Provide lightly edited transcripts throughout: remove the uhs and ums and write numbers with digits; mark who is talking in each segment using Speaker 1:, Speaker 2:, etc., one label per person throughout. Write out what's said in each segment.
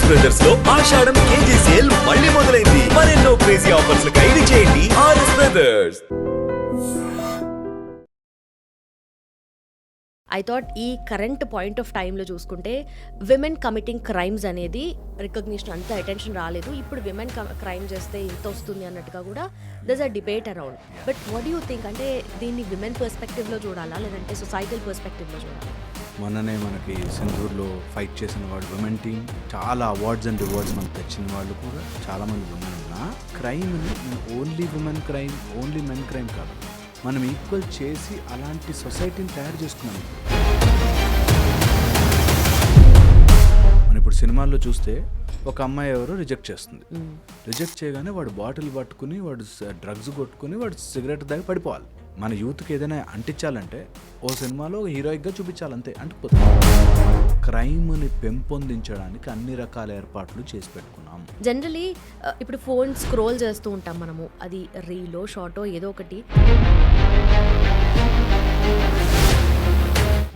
Speaker 1: RS brothers లో ఆషాఢం KG sale మళ్ళీ మొదలైంది. మరెన్నో క్రేజీ ఆఫర్స్ ఖైదీ చేయండి ఆర్ఎస్ బ్రదర్స్.
Speaker 2: ఐ థాట్ ఈ కరెంట్ పాయింట్ ఆఫ్ టైంలో చూసుకుంటే విమెన్ కమిటింగ్ క్రైమ్స్ అనేది రికగ్నిషన్ అంత అటెన్షన్ రాలేదు. ఇప్పుడు విమెన్ క్రైమ్ చేస్తే ఇంత వస్తుంది అన్నట్టుగా కూడా దర్స్ a debate around. But what you think, అంటే దీన్ని విమెన్ పర్స్పెక్టివ్లో చూడాలా లేదంటే సొసైటల్ పర్స్పెక్టివ్లో చూడాలా?
Speaker 3: మొన్ననే మనకి సింధూర్లో ఫైట్ చేసిన వాడు విమెన్ టీమ్, చాలా అవార్డ్స్ అండ్ రివార్డ్స్ మనకు తెచ్చిన వాళ్ళు కూడా చాలామంది విమెన్ ఉన్నా క్రైమ్ని only women crime, only men crime కాదు, మనం ఈక్వల్ చేసి అలాంటి సొసైటీని తయారు చేసుకున్నాం. మనం ఇప్పుడు సినిమాల్లో చూస్తే ఒక అమ్మాయి ఎవరో రిజెక్ట్ చేస్తుంది. రిజెక్ట్ చేయగానే వాడు బాటిల్ పట్టుకుని, వాడు డ్రగ్స్ కొట్టుకుని, వాడు సిగరెట్ దాకా పడిపోవాలి. మన యూత్కి ఏదైనా అంటించాలంటే ఓ సినిమాలో హీరోయిక్గా చూపించాలంతే, అంటుకుపోతుంది. క్రైమ్ని పెంపొందించడానికి అన్ని రకాల ఏర్పాట్లు చేసి పెట్టుకున్నాం.
Speaker 2: జనరలీ ఇప్పుడు ఫోన్ స్క్రోల్ చేస్తూ ఉంటాం మనము, అది రీలో షార్టో ఏదో ఒకటి.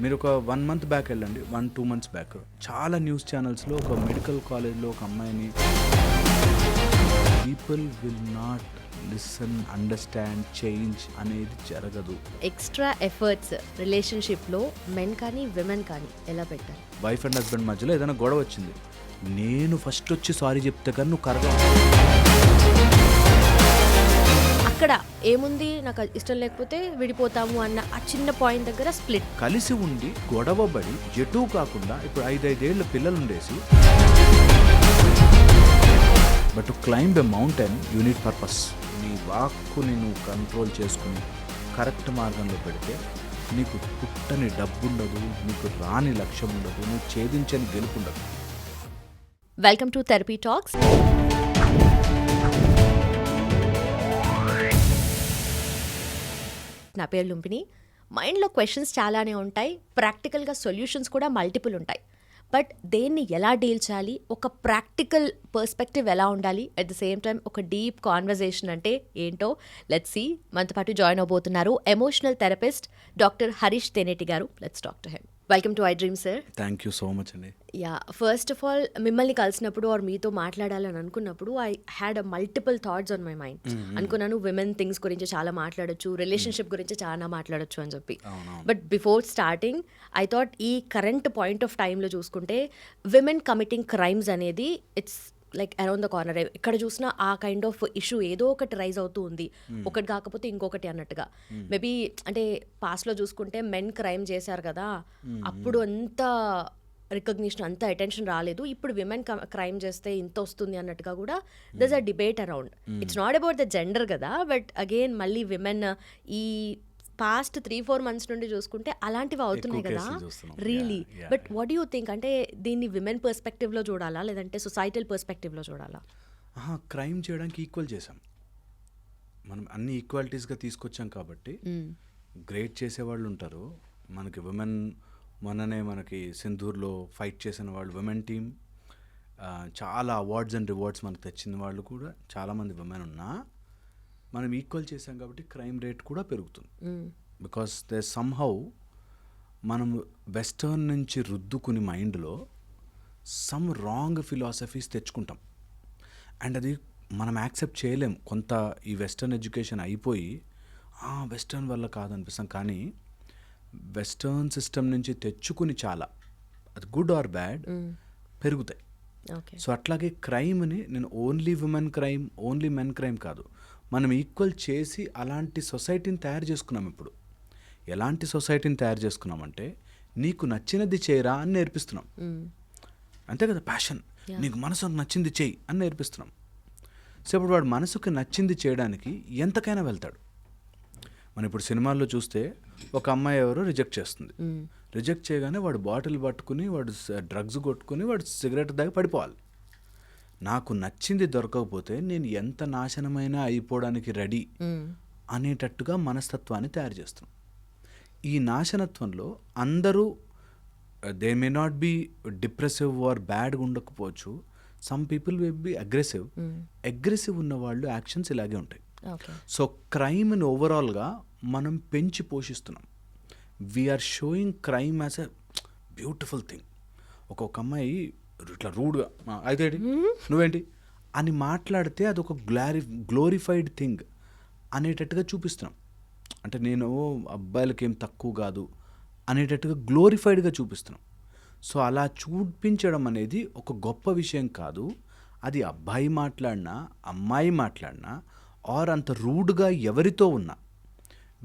Speaker 3: మీరు ఒక 1 month బ్యాక్ వెళ్ళండి, 1-2 months బ్యాక్ చాలా న్యూస్ ఛానల్స్లో ఒక మెడికల్ కాలేజ్లో ఒక అమ్మాయిని people will not listen, understand, change అనేది జరగదు.
Speaker 2: ఎక్స్ట్రా ఎఫర్ట్స్ రిలేషన్షిప్లో మెన్ కానీ విమెన్ కానీ ఎలా పెట్టారు?
Speaker 3: వైఫ్ అండ్ హస్బెండ్ మధ్యలో ఏదైనా గొడవ వచ్చింది, నేను ఫస్ట్ వచ్చి సారీ చెప్తే కానీ నువ్వు కరగా.
Speaker 2: అక్కడ ఏముంది, నాకు ఇష్టం లేకపోతే విడిపోతాము అన్న ఆ చిన్న పాయింట్ దగ్గర స్ప్లిట్.
Speaker 3: కలిసి ఉండి గొడవబడి ఎటూ కాకుండా ఇప్పుడు 5 ఏళ్ల పిల్లలు ఉండేసి, but to climb a mountain you need purpose. నీ వాక్కుని నువ్వు కంట్రోల్ చేసుకుని కరెక్ట్ మార్గంలో పెడితే నీకు పుట్టని డబ్బు ఉండదు, నీకు రాని లక్ష్యం ఉండదు, నువ్వు ఛేదించని గెలుపు ఉండదు.
Speaker 2: Welcome to therapy talks. నా పేరు లుంపిని. మైండ్లో క్వశ్చన్స్ చాలానే ఉంటాయి, ప్రాక్టికల్గా సొల్యూషన్స్ కూడా మల్టిపుల్ ఉంటాయి. బట్ దేన్ని ఎలా డీల్ చేయాలి, ఒక ప్రాక్టికల్ పర్స్పెక్టివ్ ఎలా ఉండాలి, అట్ ద సేమ్ టైం ఒక డీప్ కాన్వర్జేషన్ అంటే ఏంటో లెట్స్ సీ. మనతో పాటు జాయిన్ అవబోతున్నారు emotional therapist doctor Harish Teneti గారు. Let's talk to him. Welcome to iDream sir.
Speaker 3: Thank you so much అండి.
Speaker 2: యా, ఫస్ట్ ఆఫ్ ఆల్ మిమ్మల్ని కలిసినప్పుడు ఆర్ మీతో మాట్లాడాలని అనుకున్నప్పుడు I had a multiple thoughts on my mind. అనుకున్నాను విమెన్ థింగ్స్ గురించి చాలా మాట్లాడొచ్చు, రిలేషన్షిప్ గురించి చాలా మాట్లాడొచ్చు అని చెప్పి. But before starting I thought ఈ కరెంట్ పాయింట్ ఆఫ్ టైంలో చూసుకుంటే విమెన్ కమిటింగ్ క్రైమ్స్ అనేది it's like around the corner. ఎక్కడ చూసినా ఆ కైండ్ ఆఫ్ ఇష్యూ ఏదో ఒకటి రైజ్ అవుతూ ఉంది, ఒకటి కాకపోతే ఇంకొకటి అన్నట్టుగా. మేబీ అంటే పాస్ట్లో చూసుకుంటే మెన్ క్రైమ్ చేశారు కదా, అప్పుడు అంత రికగ్నిషన్ అంత అటెన్షన్ రాలేదు. ఇప్పుడు విమెన్ క్రైమ్ చేస్తే ఇంత వస్తుంది అన్నట్టుగా కూడా దర్స్ a debate around. It's not about the gender కదా, బట్ అగైన్ మళ్ళీ విమెన్ ఈ పాస్ట్ 3-4 months నుండి చూసుకుంటే అలాంటివి అవుతున్నాయి కదా really. But what you think, అంటే దీన్ని విమెన్ పర్స్పెక్టివ్లో చూడాలా లేదంటే సొసైటల్ పర్స్పెక్టివ్లో చూడాలా?
Speaker 3: క్రైమ్ చేయడానికి ఈక్వల్ చేసాం మనం, అన్ని ఈక్వాలిటీస్గా తీసుకొచ్చాం కాబట్టి గ్రేట్ చేసేవాళ్ళు ఉంటారు మనకి. విమెన్ మొన్ననే మనకి సింధూర్లో ఫైట్ చేసిన వాళ్ళు విమెన్ టీమ్, చాలా అవార్డ్స్ అండ్ రివార్డ్స్ మనకు తెచ్చిన వాళ్ళు కూడా చాలామంది విమెన్ ఉన్నా మనం ఈక్వల్ చేసాం కాబట్టి క్రైమ్ రేట్ కూడా పెరుగుతుంది. బికాస్ దే సమ్హౌ మనం వెస్టర్న్ నుంచి రుద్దుకుని మైండ్లో సమ్ రాంగ్ ఫిలాసఫీస్ తెచ్చుకుంటాం, అండ్ అది మనం యాక్సెప్ట్ చేయలేం. కొంత ఈ వెస్టర్న్ ఎడ్యుకేషన్ అయిపోయి వెస్టర్న్ వల్ల కాదనిపిస్తాం, కానీ వెస్టర్న్ సిస్టమ్ నుంచి తెచ్చుకుని చాలా, అది గుడ్ ఆర్ బ్యాడ్, పెరుగుతాయి. సో అట్లాగే క్రైమ్ని నేను only women crime, only men crime కాదు, మనం ఈక్వల్ చేసి అలాంటి సొసైటీని తయారు చేసుకున్నాం. ఇప్పుడు ఎలాంటి సొసైటీని తయారు చేసుకున్నామంటే నీకు నచ్చినది చేయరా అని నేర్పిస్తున్నాం, అంతే కదా. ప్యాషన్, నీకు మనసుకు నచ్చింది చేయి అని నేర్పిస్తున్నాం. సో ఇప్పుడు వాడు మనసుకు నచ్చింది చేయడానికి ఎంతకైనా వెళ్తాడు. మనం ఇప్పుడు సినిమాల్లో చూస్తే ఒక అమ్మాయి ఎవరో రిజెక్ట్ చేస్తుంది, రిజెక్ట్ చేయగానే వాడు బాటిల్ పట్టుకుని, వాడు డ్రగ్స్ కొట్టుకుని, వాడు సిగరెట్ దాకా పడిపోవాలి. నాకు నచ్చింది దొరకకపోతే నేను ఎంత నాశనమైనా అయిపోవడానికి రెడీ అనేటట్టుగా మనస్తత్వాన్ని తయారు చేస్తున్నాం. ఈ నాశనత్వంలో అందరూ they may not be depressive or బ్యాడ్గా ఉండకపోవచ్చు, some people will be aggressive. Aggressive ఉన్న వాళ్ళు యాక్షన్స్ ఇలాగే ఉంటాయి. సో క్రైమ్ని ఓవరాల్గా మనం పెంచి పోషిస్తున్నాం. We are showing crime as a beautiful thing. ఒక్కొక్క అమ్మాయి ఇట్లా రూడ్గా అయితే ఏంటి? నువ్వేంటి అని మాట్లాడితే అదొక గ్లోరిఫైడ్ థింగ్ అనేటట్టుగా చూపిస్తున్నాం. అంటే నేను అబ్బాయిలకి ఏం తక్కువ కాదు అనేటట్టుగా గ్లోరిఫైడ్గా చూపిస్తున్నాం. సో అలా చూపించడం అనేది ఒక గొప్ప విషయం కాదు. అది అబ్బాయి మాట్లాడినా అమ్మాయి మాట్లాడినా ఆర్ అంత రూడ్గా ఎవరితో ఉన్నా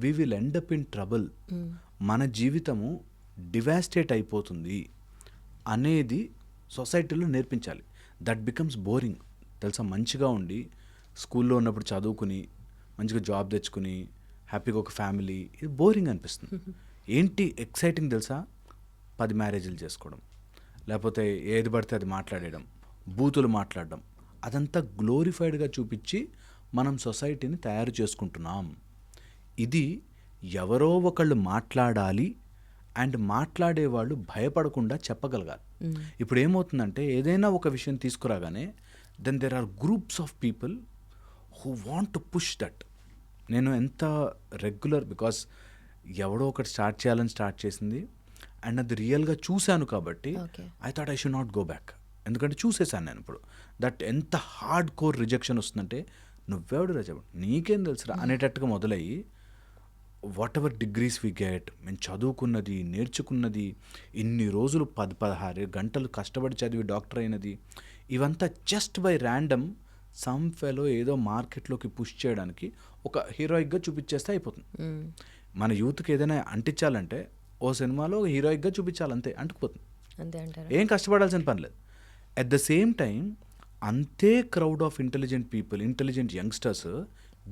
Speaker 3: we will end up in trouble. మన జీవితము డివాస్టేట్ అయిపోతుంది అనేది సొసైటీలో నేర్పించాలి. దట్ బికమ్స్ బోరింగ్ తెలుసా. మంచిగా ఉండి స్కూల్లో ఉన్నప్పుడు చదువుకుని మంచిగా జాబ్ తెచ్చుకుని హ్యాపీగా ఒక ఫ్యామిలీ, ఇది బోరింగ్ అనిపిస్తుంది. ఏంటి ఎక్సైటింగ్ తెలుసా? 10 మ్యారేజీలు చేసుకోవడం, లేకపోతే ఏది పడితే అది మాట్లాడేయడం, బూతులు మాట్లాడడం, అదంతా గ్లోరిఫైడ్గా చూపించి మనం సొసైటీని తయారు చేసుకుంటున్నాం. ఇది ఎవరో ఒకళ్ళు మాట్లాడాలి అండ్ మాట్లాడేవాళ్ళు భయపడకుండా చెప్పగలగాలి. ఇప్పుడు ఏమవుతుందంటే ఏదైనా ఒక విషయం తీసుకురాగానే then there are groups of people who want to push that. నేను ఎంత రెగ్యులర్, బికాస్ ఎవడో ఒకటి స్టార్ట్ చేయాలని స్టార్ట్ చేసింది అండ్ అది రియల్గా చూశాను కాబట్టి I thought I should not go back. ఎందుకంటే చూసేసాను నేను ఇప్పుడు దట్ ఎంత హార్డ్ కోర్ రిజెక్షన్ వస్తుందంటే నువ్వెవడు రజ నీకేం తెలుసురా అనేటట్టుగా మొదలయ్యి whatever degrees we get, మేము చదువుకున్నది నేర్చుకున్నది ఇన్ని రోజులు 10-16 గంటలు కష్టపడి చదివి డాక్టర్ అయినది, ఇవంతా just by random some fellow ఏదో మార్కెట్లోకి పుష్ చేయడానికి ఒక హీరోయిక్గా చూపించేస్తే అయిపోతుంది. మన యూత్కి ఏదైనా అంటించాలంటే ఓ సినిమాలో హీరోయిక్గా చూపించాలి, అంతే అంటుకుపోతుంది. ఏం కష్టపడాల్సిన పని లేదు. అట్ ద సేమ్ టైం అంతే crowd of intelligent people, intelligent youngsters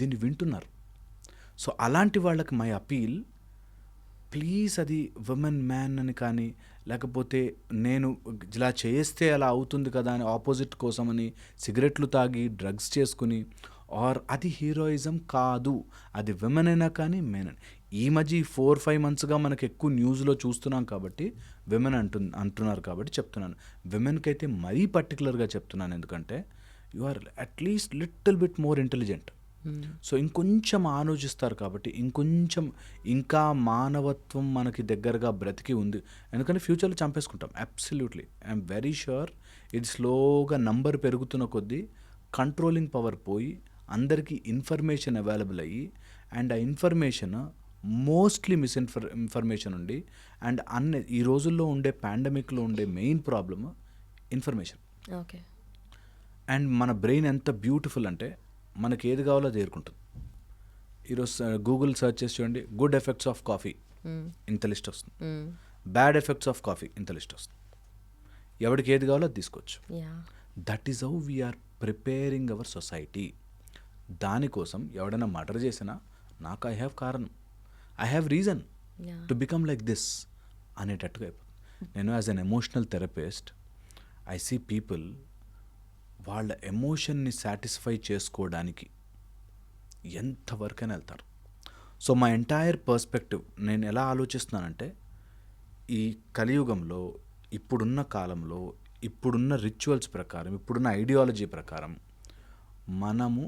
Speaker 3: దీన్ని వింటున్నారు. సో అలాంటి వాళ్ళకి మై అపీల్, ప్లీజ్ అది ఉమెన్ మ్యాన్ అని కానీ లేకపోతే నేను ఇలా చేస్తే అలా అవుతుంది కదా అని ఆపోజిట్ కోసమని సిగరెట్లు తాగి డ్రగ్స్ చేసుకుని ఆర్ అది హీరోయిజం కాదు. అది విమెన్ అయినా కానీ మెన్. ఈ మధ్య 4-5 మంత్స్గా మనకు ఎక్కువ న్యూస్లో చూస్తున్నాం కాబట్టి విమెన్ అంటున్నారు కాబట్టి చెప్తున్నాను. విమెన్కి అయితే మరీ పర్టికులర్గా చెప్తున్నాను, ఎందుకంటే you are at least little bit more intelligent. So ఇంకొంచెం ఆలోచిస్తారు కాబట్టి ఇంకా మానవత్వం మనకి దగ్గరగా బ్రతికి ఉంది. ఎందుకంటే ఫ్యూచర్లో చంపేసుకుంటాం అబ్సల్యూట్లీ. ఐఎమ్ వెరీ ష్యూర్ ఇది స్లోగా నంబర్ పెరుగుతున్న కొద్దీ కంట్రోలింగ్ పవర్ పోయి అందరికీ ఇన్ఫర్మేషన్ అవైలబుల్ అయ్యి అండ్ ఆ ఇన్ఫర్మేషన్ మోస్ట్లీ ఇన్ఫర్మేషన్ ఉండి అండ్ ఈ రోజుల్లో ఉండే పాండమిక్లో ఉండే main problem information.
Speaker 2: Okay.
Speaker 3: And మన బ్రెయిన్ ఎంత బ్యూటిఫుల్ అంటే మనకి ఏది కావాలో అది ఏరుకుంటుంది. ఈరోజు గూగుల్ సెర్చ్ చేసి చూడండి, గుడ్ ఎఫెక్ట్స్ ఆఫ్ కాఫీ ఇంత లిస్ట్ వస్తుంది, బ్యాడ్ ఎఫెక్ట్స్ ఆఫ్ కాఫీ ఇంత లిస్ట్ వస్తుంది. ఎవరికి ఏది కావాలో అది తీసుకోవచ్చు. That is how we are preparing our society. దానికోసం ఎవడైనా మర్డర్ చేసినా నాకు ఐ హ్యావ్ కారణం, I have reason to become like this అనేటట్టుగా అయిపోతుంది. నేను as an emotional therapist I see people వాళ్ళ ఎమోషన్ని సాటిస్ఫై చేసుకోవడానికి ఎంతవరకైనా వెళ్తారు. సో మై ఎంటైర్ పర్స్పెక్టివ్ నేను ఎలా ఆలోచిస్తున్నానంటే ఈ కలియుగంలో ఇప్పుడున్న కాలంలో ఇప్పుడున్న రిచువల్స్ ప్రకారం ఇప్పుడున్న ఐడియాలజీ ప్రకారం మనము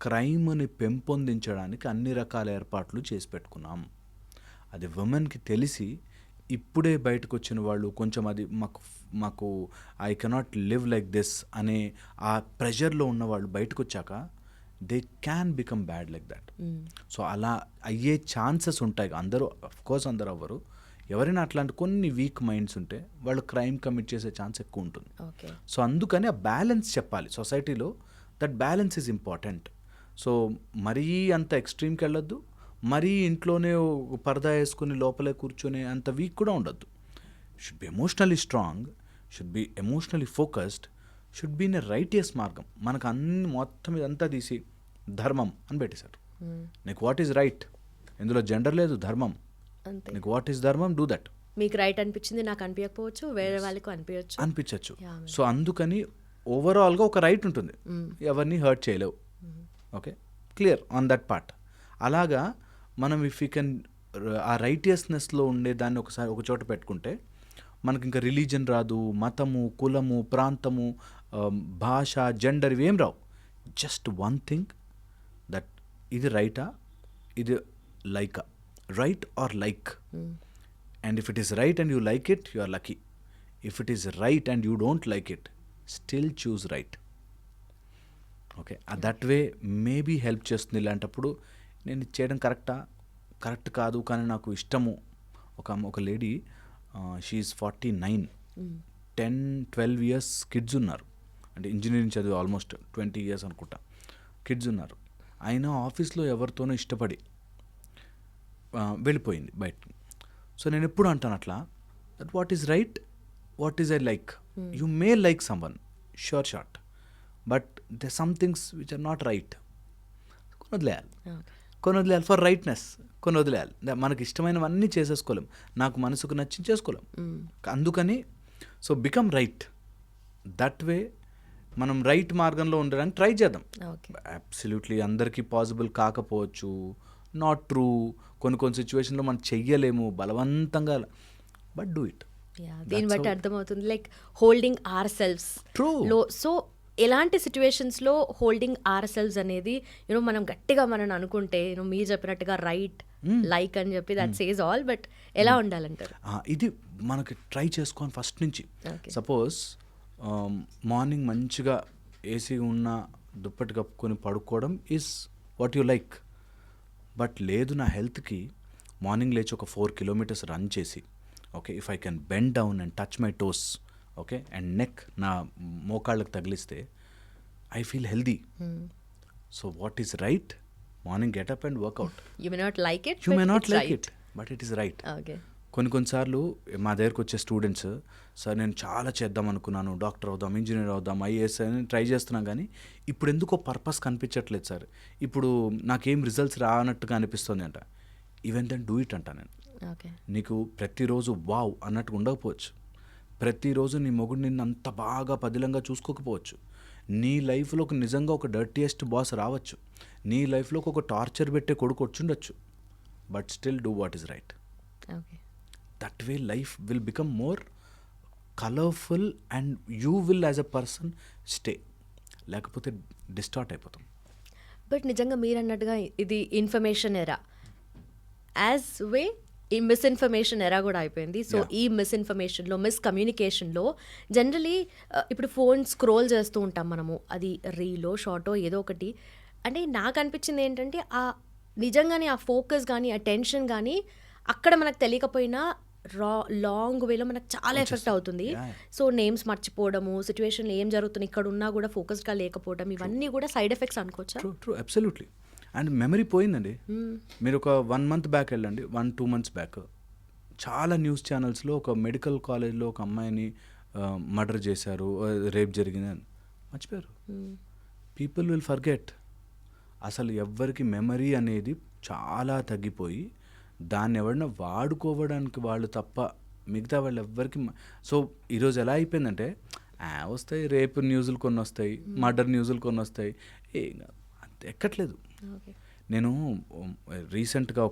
Speaker 3: క్రైమ్ని పెంపొందించడానికి అన్ని రకాల ఏర్పాట్లు చేసి పెట్టుకున్నాం. అది ఉమెన్కి తెలిసి ఇప్పుడే బయటకు వచ్చిన వాళ్ళు కొంచెం అది మాకు I cannot live like this అనే ఆ ప్రెషర్లో ఉన్న వాళ్ళు బయటకు వచ్చాక they can become bad like that. So అలా అయ్యే ఛాన్సెస్ ఉంటాయి. అందరూ అఫ్కోర్స్ అందరూ అవ్వరు. ఎవరైనా అట్లాంటి కొన్ని వీక్ మైండ్స్ ఉంటే వాళ్ళు క్రైమ్ కమిట్ చేసే ఛాన్స్ ఎక్కువ ఉంటుంది. సో అందుకని ఆ బ్యాలెన్స్ చెప్పాలి సొసైటీలో. That balance is important. So మరీ అంత ఎక్స్ట్రీమ్కి వెళ్ళొద్దు, మరీ ఇంట్లోనే పరదా వేసుకుని లోపలే కూర్చొని అంత వీక్ కూడా ఉండొద్దు. Should be emotionally strong, should be emotionally focused, should be in a righteous మార్గం. మనకు అన్ని మొత్తం ఇదంతా తీసి ధర్మం అని పెట్టేశారు. నీకు వాట్ ఈజ్ రైట్, ఇందులో జెండర్ లేదు, ధర్మం. నీకు వాట్ ఈజ్ ధర్మం, డూ దట్.
Speaker 2: మీకు రైట్ అనిపించింది నాకు అనిపించకపోవచ్చు, వేరే వాళ్ళకు అనిపించవచ్చు.
Speaker 3: సో అందుకని ఓవరాల్గా ఒక రైట్ ఉంటుంది, ఎవరిని హర్ట్ చేయలేవు. Okay, clear on that part. అలాగా మనం ఇఫ్ యూ కెన్ ఆ రైటియస్నెస్లో ఉండే దాన్ని ఒకసారి ఒక చోట పెట్టుకుంటే మనకి ఇంకా రిలీజన్ రాదు, మతము, కులము, ప్రాంతము, భాష, జెండర్ ఇవేం రావు. జస్ట్ వన్ థింగ్, దట్ ఇది రైటా, ఇది లైకా, right or like. And if it is right and you like it, you are lucky. If it is right and you don't like it, still choose right. Okay, that way maybe help చేస్తుంది. ఇలాంటప్పుడు నేను ఇది చేయడం correct కాదు కానీ నాకు ఇష్టము. ఒక లేడీ, షీఈస్ 49, 10-12 ఇయర్స్ కిడ్స్ ఉన్నారు, అంటే ఇంజనీరింగ్ చదివి ఆల్మోస్ట్ 20 ఇయర్స్ అనుకుంటా కిడ్స్ ఉన్నారు. అయినా ఆఫీస్లో ఎవరితోనో ఇష్టపడి వెళ్ళిపోయింది బయటకి. సో నేను ఎప్పుడు అంటాను అట్లా, that what is right, what is I like. You may like someone, sure shot, but they some things which are not right. కొన్ని వదిలేయాలి ఫర్ రైట్నెస్, కొన్ని వదిలేయాలి. మనకి ఇష్టమైనవన్నీ చేసేసుకోలేం, నాకు మనసుకు నచ్చి చేసుకోలేం. అందుకని సో బికమ్ రైట్. దట్ వే మనం రైట్ మార్గంలో ఉండడానికి ట్రై చేద్దాం. అబ్సల్యూట్లీ అందరికీ పాసిబుల్ కాకపోవచ్చు, నాట్ ట్రూ. కొన్ని సిచ్యువేషన్లో మనం చెయ్యలేము బలవంతంగా, బట్ డూ ఇట్.
Speaker 2: దీన్ని బట్టి అర్థమవుతుంది లైక్ హోల్డింగ్ అవర్ సెల్వ్స్ లో. సో ఎలాంటి సిచ్యువేషన్స్లో హోల్డింగ్ అవర్ సెల్వ్స్ అనేది మనం గట్టిగా మనం అనుకుంటే మీరు చెప్పినట్టుగా రైట్ లైక్ అని చెప్పి దట్ సేస్ ఆల్. బట్ ఎలా ఉండాలంటారు?
Speaker 3: ఇది మనకి ట్రై చేసుకోని ఫస్ట్ నుంచి. సపోజ్ మార్నింగ్ మంచిగా ఏసీ ఉన్న దుప్పటి కప్పుకొని పడుకోవడం is what you like. But లేదు, నా హెల్త్కి మార్నింగ్ లేచి ఒక 4 kilometers రన్ చేసి, okay, if I can bend down and touch my toes, okay, and neck నా మోకాళ్ళకి తగిలిస్తే I feel healthy. So what is right? Morning get up and workout.
Speaker 2: You may not like it,
Speaker 3: but it is right.
Speaker 2: Okay.
Speaker 3: కొన్నిసార్లు మా దగ్గరకు వచ్చే students, sir నేను చాలా చేద్దాం అనుకున్నాను, డాక్టర్ అవుదాం, ఇంజనీర్ అవుదాం, ఐఏఎస్ అని ట్రై చేస్తున్నాం, కానీ ఇప్పుడు ఎందుకో పర్పస్ కనిపించట్లేదు సార్, ఇప్పుడు నాకేం రిజల్ట్స్ రానట్టుగా అనిపిస్తుంది అంట. ఈవెన్ దెన్ డూ ఇట్ అంట నేను. నీకు ప్రతిరోజు వావ్ అన్నట్టుగా ఉండకపోవచ్చు, ప్రతిరోజు నీ మొగుడు నిన్ను అంత బాగా పదిలంగా చూసుకోకపోవచ్చు, నీ లైఫ్లోకి నిజంగా ఒక డర్టీయెస్ట్ బాస్ రావచ్చు, నీ లైఫ్లోకి ఒక టార్చర్ పెట్టే కొడుకు వచ్చుండొచ్చు, but still do what is right. That way life will become more colourful and you will as a person stay. లేకపోతే డిస్టార్ట్ అయిపోతాం.
Speaker 2: బట్ నిజంగా మీరు అన్నట్టుగా ఇది ఇన్ఫర్మేషన్ ఎరా, యాజ్ వే ఈ మిస్ఇన్ఫర్మేషన్ ఎరా కూడా అయిపోయింది. సో ఈ మిస్ఇన్ఫర్మేషన్లో, మిస్కమ్యూనికేషన్లో జనరలీ ఇప్పుడు ఫోన్ స్క్రోల్ చేస్తూ ఉంటాం మనము, అది రీలో షార్టో ఏదో ఒకటి. అంటే నాకు అనిపించింది ఏంటంటే నిజంగానే ఆ ఫోకస్ కానీ ఆ టెన్షన్ కానీ అక్కడ మనకు తెలియకపోయినా లాంగ్ వేలో మనకు చాలా ఎఫెక్ట్ అవుతుంది. సో నేమ్స్ మర్చిపోవడము, సిచ్యువేషన్లో ఏం జరుగుతుంది ఇక్కడ ఉన్నా కూడా ఫోకస్డ్గా లేకపోవడం, ఇవన్నీ కూడా సైడ్ ఎఫెక్ట్స్ అనుకోవచ్చా?
Speaker 3: True, absolutely. అండ్ మెమరీ పోయిందండి. మీరు ఒక 1 month బ్యాక్ వెళ్ళండి, 1-2 months బ్యాక్ చాలా న్యూస్ ఛానల్స్లో ఒక మెడికల్ కాలేజ్లో ఒక అమ్మాయిని మర్డర్ చేశారు, రేప్ జరిగిందని మర్చిపోయారు. People will forget. అసలు ఎవ్వరికి మెమరీ అనేది చాలా తగ్గిపోయి దాన్ని ఎవరైనా వాడుకోవడానికి వాళ్ళు తప్ప మిగతా వాళ్ళు ఎవ్వరికి. సో ఈరోజు ఎలా అయిపోయిందంటే వస్తాయి రేప్ న్యూస్లు కొన్ని వస్తాయి, మర్డర్ న్యూస్లు కొన్ని వస్తాయి, ఎక్కట్లేదు. నేను రీసెంట్గా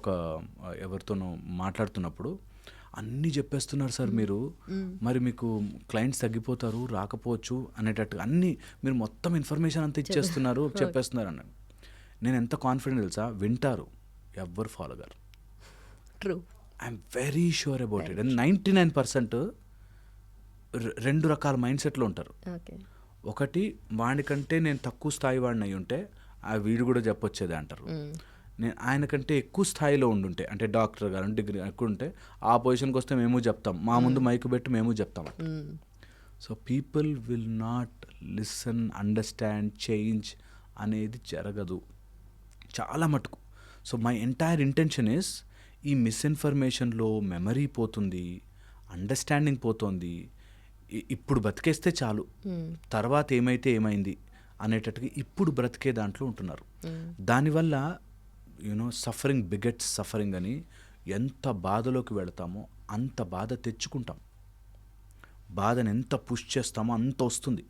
Speaker 3: ఎవరితోనో మాట్లాడుతున్నప్పుడు అన్నీ చెప్పేస్తున్నారు సార్ మీరు, మరి మీకు క్లయింట్స్ తగ్గిపోతారు, రాకపోవచ్చు అనేటట్టుగా అన్నీ మీరు మొత్తం ఇన్ఫర్మేషన్ అంతా ఇచ్చేస్తున్నారు, చెప్పేస్తున్నారు అన్నాడు. నేను ఎంత కాన్ఫిడెంట్ తెలుసా, వింటారు, ఎవ్వరు ఫాలో గారు.
Speaker 2: True,
Speaker 3: I'm very sure about it. And 99% 2 రకాల మైండ్ సెట్లో ఉంటారు. ఒకటి, వాడికంటే నేను తక్కువ స్థాయి వాడిని అయి ఉంటే ఆ వీడు కూడా చెప్పొచ్చేది అంటారు. నేను ఆయనకంటే ఎక్కువ స్థాయిలో ఉండుంటే, అంటే డాక్టర్ గారు డిగ్రీ ఎక్కువ ఉంటే ఆ పొజిషన్కి వస్తే మేము చెప్తాం, మా ముందు మైకు పెట్టి మేము చెప్తాం. So people will not listen, understand, change అనేది జరగదు చాలా మటుకు. So my entire intention is, ఈ మిస్ఇన్ఫర్మేషన్లో మెమరీ పోతుంది, అండర్స్టాండింగ్ పోతుంది, ఇప్పుడు బతికేస్తే చాలు, తర్వాత ఏమైతే ఏమైంది అనేటట్టుగా ఇప్పుడు బ్రతికే దాంట్లో ఉంటున్నారు. దానివల్ల సఫరింగ్ బిగెట్స్ సఫరింగ్ అని ఎంత బాధలోకి వెళతామో అంత బాధ తెచ్చుకుంటాం, బాధను ఎంత పుష్ చేస్తామో అంత వస్తుంది.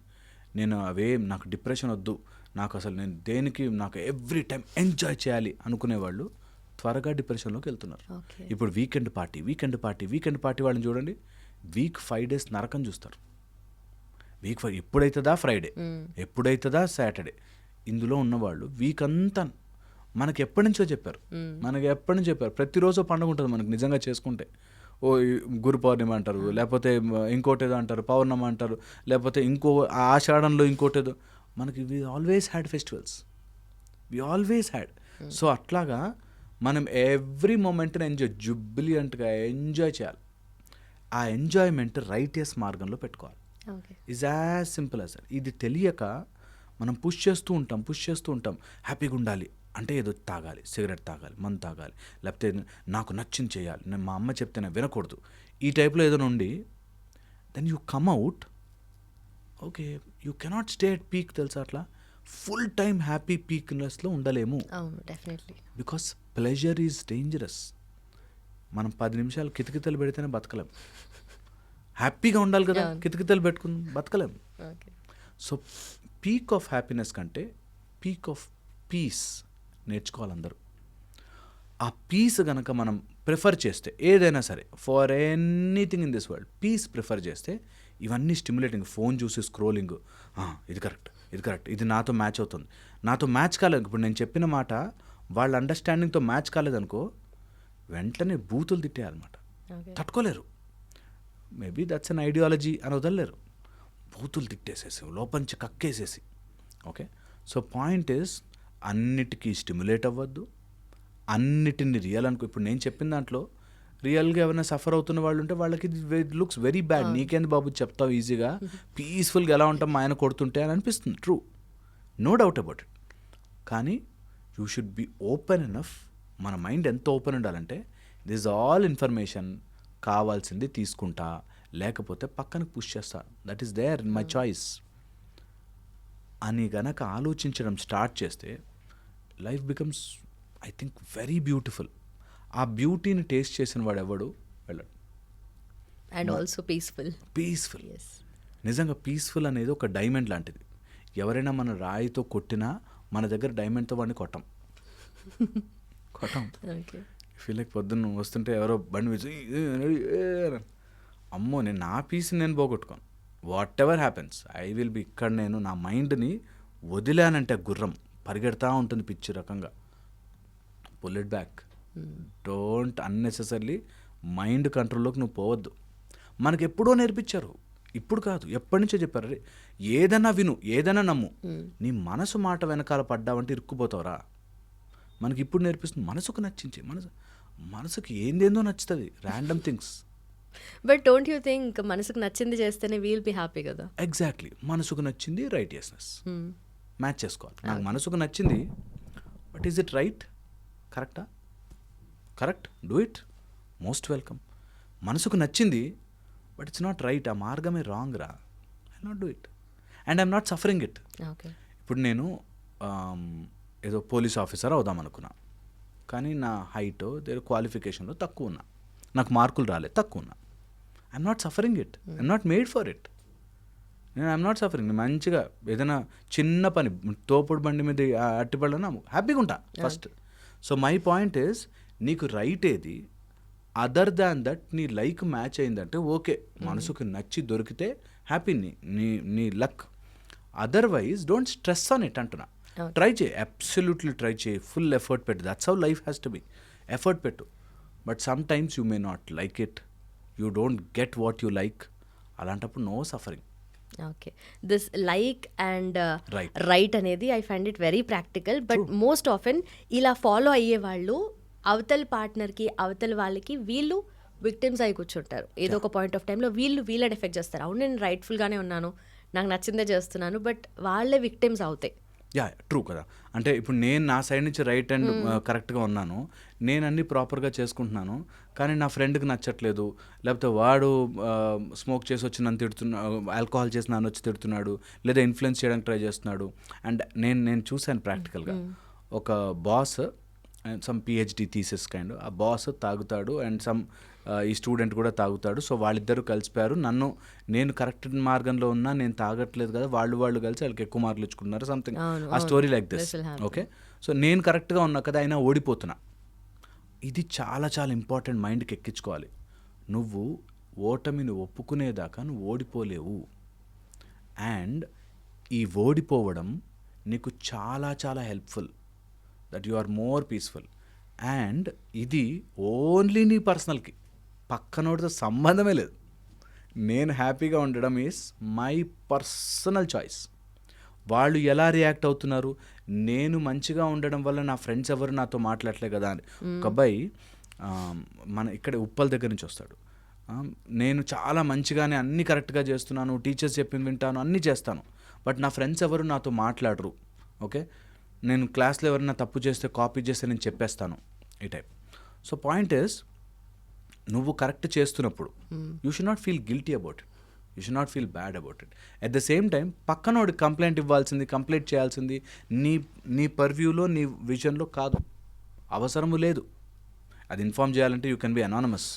Speaker 3: నాకు డిప్రెషన్ వద్దు, నాకు అసలు నేను దేనికి, నాకు ఎవ్రీ టైం ఎంజాయ్ చేయాలి అనుకునేవాళ్ళు త్వరగా డిప్రెషన్లోకి వెళ్తున్నారు. ఇప్పుడు వీకెండ్ పార్టీ వాళ్ళని చూడండి, వీక్ 5 days నరకం చూస్తారు. వీక్ 5 ఎప్పుడైతుందా ఫ్రైడే, ఎప్పుడైతుందా సాటర్డే, ఇందులో ఉన్నవాళ్ళు వీక్ అంతా మనకి ఎప్పటి నుంచో చెప్పారు, ప్రతిరోజు పండుగ ఉంటుంది మనకు నిజంగా చేసుకుంటే. ఓ ఈ గురు పౌర్ణమి అంటారు, లేకపోతే ఇంకోటేదో అంటారు, పౌర్ణమి అంటారు, లేకపోతే ఇంకో ఆషాఢంలో ఇంకోటేదో. మనకి we always had festivals, we always had. So అట్లాగా మనం ఎవ్రీ మూమెంట్ని ఎంజాయ్, జుబ్లియంట్గా ఎంజాయ్ చేయాలి. ఆ ఎంజాయ్మెంట్ రైటియస్ మార్గంలో పెట్టుకోవాలి.
Speaker 2: Okay.
Speaker 3: Is as simple as that. ఇది తెలియక మనం పుష్ చేస్తూ ఉంటాం. హ్యాపీగా ఉండాలి అంటే ఏదో తాగాలి, సిగరెట్ తాగాలి, మందు తాగాలి, లేకపోతే నాకు నచ్చింది చేయాలి, నేను మా అమ్మ చెప్తే నేను వినకూడదు, ఈ టైప్లో ఏదో ఉండి then you come out. Okay, you cannot stay at peak, తెలుసా? అట్లా ఫుల్ టైం హ్యాపీ పీక్నెస్లో ఉండలేము.
Speaker 2: అవును, definitely.
Speaker 3: Because pleasure is dangerous. మనం 10 నిమిషాలు కితకితలు పెడితేనే బతకలేం. హ్యాపీగా ఉండాలి కదా, కితకితలు పెట్టుకుని బతకలేం.
Speaker 2: Okay.
Speaker 3: So peak of happiness కంటే పీక్ ఆఫ్ పీస్ నేర్చుకోవాలి అందరూ. ఆ పీస్ కనుక మనం ప్రిఫర్ చేస్తే, ఏదైనా సరే for anything in this world peace prefer చేస్తే, ఇవన్నీ స్టిమ్యులేటింగ్, ఫోన్ చూసి స్క్రోలింగ్, ఇది కరెక్ట్, ఇది నాతో మ్యాచ్ అవుతుంది, నాతో మ్యాచ్ కాలేదు. ఇప్పుడు నేను చెప్పిన మాట వాళ్ళ అండర్స్టాండింగ్తో మ్యాచ్ కాలేదనుకో, వెంటనే బూతులు తిట్టేయాలన్నమాట. తట్టుకోలేరు. మేబీ దట్స్ అన్ ఐడియాలజీ అని వదలలేరు. బూతులు తిట్టేసేసి లోపంచి కక్కేసేసి. ఓకే, సో పాయింట్ ఈస్ అన్నిటికీ స్టిమ్యులేట్ అవ్వద్దు, అన్నిటిని రియల్ అనుకో. ఇప్పుడు నేను చెప్పిన దాంట్లో రియల్గా ఎవరైనా సఫర్ అవుతున్న వాళ్ళు ఉంటే వాళ్ళకి ఇట్ లుక్స్ వెరీ బ్యాడ్. నీకేంది బాబు చెప్తావు ఈజీగా, పీస్ఫుల్గా ఎలా ఉంటాం మా ఆయన కొడుతుంటే అని అనిపిస్తుంది. True, no doubt about it. కానీ you should be open enough. మన మైండ్ ఎంత ఓపెన్ ఉండాలంటే, దిస్ ఆల్ ఇన్ఫర్మేషన్ కావాల్సింది తీసుకుంటా, లేకపోతే పక్కనకి పుష్ చేస్తా, that is there in my choice అని గనక ఆలోచించడం స్టార్ట్ చేస్తే life becomes, I think, very beautiful. ఆ బ్యూటీని టేస్ట్ చేసిన వాడు ఎవడు వెళ్ళడు.
Speaker 2: And also peaceful.
Speaker 3: నిజంగా పీస్ఫుల్ అనేది ఒక డైమండ్ లాంటిది. ఎవరైనా మన రాయితో కొట్టినా మన దగ్గర డైమండ్తో వాడిని కొట్టం. ఫీల్ లైక్ పొద్దున్న వస్తుంటే ఎవరో బండి వేసి అమ్మో, నేను నా పీస్ నేను పోగొట్టుకోను. Whatever happens I will be ఇక్కడ. నేను నా మైండ్ని వదిలానంటే గుర్రం పరిగెడతా ఉంటుంది పిచ్చి రకంగా. Pull it back. Don't unnecessarily mind కంట్రోల్లోకి నువ్వు పోవద్దు. మనకు ఎప్పుడో నేర్పించారు, ఇప్పుడు కాదు, ఎప్పటి నుంచో చెప్పారు. అరే ఏదైనా విను, ఏదైనా నమ్ము, నీ మనసు మాట వెనకాల పడ్డావంటే ఇరుక్కుపోతావురా. మనకి ఇప్పుడు నేర్పిస్తుంది మనసుకు నచ్చించి. మనసుకి ఏందేందో నచ్చుతుంది, random things.
Speaker 2: But don't you think మనసుకు నచ్చింది చేస్తేనే వీల్ బి హ్యాపీ కదా?
Speaker 3: ఎగ్జాక్ట్లీ, మనసుకు నచ్చింది రైటియస్నెస్ మ్యాచ్ చేసుకోవాలి. నాకు మనసుకు నచ్చింది, బట్ ఈజ్ ఇట్ రైట్? కరెక్టా? Correct, do it, most welcome. మనసుకు నచ్చింది బట్ ఇట్స్ నాట్ రైట్, ఆ మార్గమే రాంగ్ రా, I not do it and I'm not suffering it. ఇప్పుడు నేను ఏదో పోలీస్ ఆఫీసర్ అవుదాం అనుకున్నా, కానీ నా హైట్ క్వాలిఫికేషన్లో తక్కువ ఉన్నా, నాకు మార్కులు రాలేదు, తక్కువ ఉన్నా. I'm not suffering it, I'm not made for it. I'm not suffering. మంచిగా ఏదైనా చిన్న పని, తోపుడు బండి మీద అట్టిపడనా హ్యాపీగా ఉంటా first. So my point is, నీకు రైట్ ఏది, అదర్ దాన్ దట్ నీ లైక్ మ్యాచ్ అయిందంటే ఓకే, మనసుకు నచ్చి దొరికితే హ్యాపీ, నీ luck. Otherwise don't stress on it అంటున్నా. ట్రై చేయి, అబ్సల్యూట్లీ ట్రై చేయి, ఫుల్ ఎఫర్ట్ పెట్టు. That's how life has to be. Effort పెట్టు. But sometimes you may not like it, you don't get what you like. అలాంటప్పుడు no suffering.
Speaker 2: Okay, this like and right అనేది I find it very practical. But most often ఇలా follow అయ్యే వాళ్ళు అవతల పార్ట్నర్కి, అవతల వాళ్ళకి వీళ్ళు విక్టిమ్స్ అయి కూర్చుంటారు. ఏదో ఒక పాయింట్ ఆఫ్ టైంలో వీళ్ళని ఎఫెక్ట్ చేస్తారు. అవును, నేను రైట్ఫుల్గానే ఉన్నాను, నాకు నచ్చిందే చేస్తున్నాను, బట్ వాళ్ళే విక్టిమ్స్ అవుతాయి.
Speaker 3: ట్రూ కదా. అంటే ఇప్పుడు నేను నా సైడ్ నుంచి రైట్ అండ్ కరెక్ట్గా ఉన్నాను, నేను అన్నీ ప్రాపర్గా చేసుకుంటున్నాను, కానీ నా ఫ్రెండ్కి నచ్చట్లేదు, లేకపోతే వాడు స్మోక్ చేసి వచ్చి నన్ను తిడుతున్నాడు, ఆల్కహాల్ చేసి నన్ను వచ్చి తిడుతున్నాడు, లేదా ఇన్ఫ్లుయెన్స్ చేయడానికి ట్రై చేస్తున్నాడు. అండ్ నేను చూశాను ప్రాక్టికల్గా, ఒక boss some PhD thesis kind, ఆ బాస్ తాగుతాడు అండ్ సమ్ ఈ స్టూడెంట్ కూడా తాగుతాడు. సో వాళ్ళిద్దరూ కలిసిపోయారు. నేను కరెక్ట్ మార్గంలో ఉన్నా, నేను తాగట్లేదు కదా, వాళ్ళు కలిసి వాళ్ళకి ఎక్కువ మార్కులు ఇచ్చుకున్నారు, సంథింగ్ ఆ story like this. Okay, so నేను కరెక్ట్గా ఉన్నా కదా, అయినా ఓడిపోతున్నా. ఇది చాలా చాలా ఇంపార్టెంట్, మైండ్కి ఎక్కించుకోవాలి. నువ్వు ఓటమిని ఒప్పుకునేదాకా నువ్వు ఓడిపోలేవు. అండ్ ఈ ఓడిపోవడం నీకు చాలా చాలా helpful, that you are more peaceful. And ఇది ఓన్లీ నీ పర్సనల్కి, పక్కనోడితో సంబంధమే లేదు. నేను హ్యాపీగా ఉండడం ఈజ్ మై పర్సనల్ చాయిస్. వాళ్ళు ఎలా రియాక్ట్ అవుతున్నారు, నేను మంచిగా ఉండడం వల్ల నా ఫ్రెండ్స్ ఎవరు నాతో మాట్లాడలే కదా అని. ఒక అబ్బాయి మన ఇక్కడ ఉప్పల్ దగ్గర నుంచి వస్తాడు. నేను చాలా మంచిగానే అన్నీ కరెక్ట్గా చేస్తున్నాను, టీచర్స్ చెప్పింది వింటాను, అన్నీ చేస్తాను, బట్ నా ఫ్రెండ్స్ ఎవరు నాతో మాట్లాడరు. ఓకే, నేను క్లాస్లో ఎవరైనా తప్పు చేస్తే కాపీ చేస్తే నేను చెప్పేస్తాను, ఈ టైప్. సో పాయింట్ ఇస్, నువ్వు కరెక్ట్ చేస్తున్నప్పుడు you should not feel guilty about it, you should not feel bad about it. At the same time పక్కనోడి కంప్లైంట్ ఇవ్వాల్సింది, కంప్లైంట్ చేయాల్సింది నీ పర్వ్యూలో, నీ విజన్లో కాదు, అవసరము లేదు. అది ఇన్ఫార్మ్ చేయాలంటే యూ కెన్ బి అనానమస్.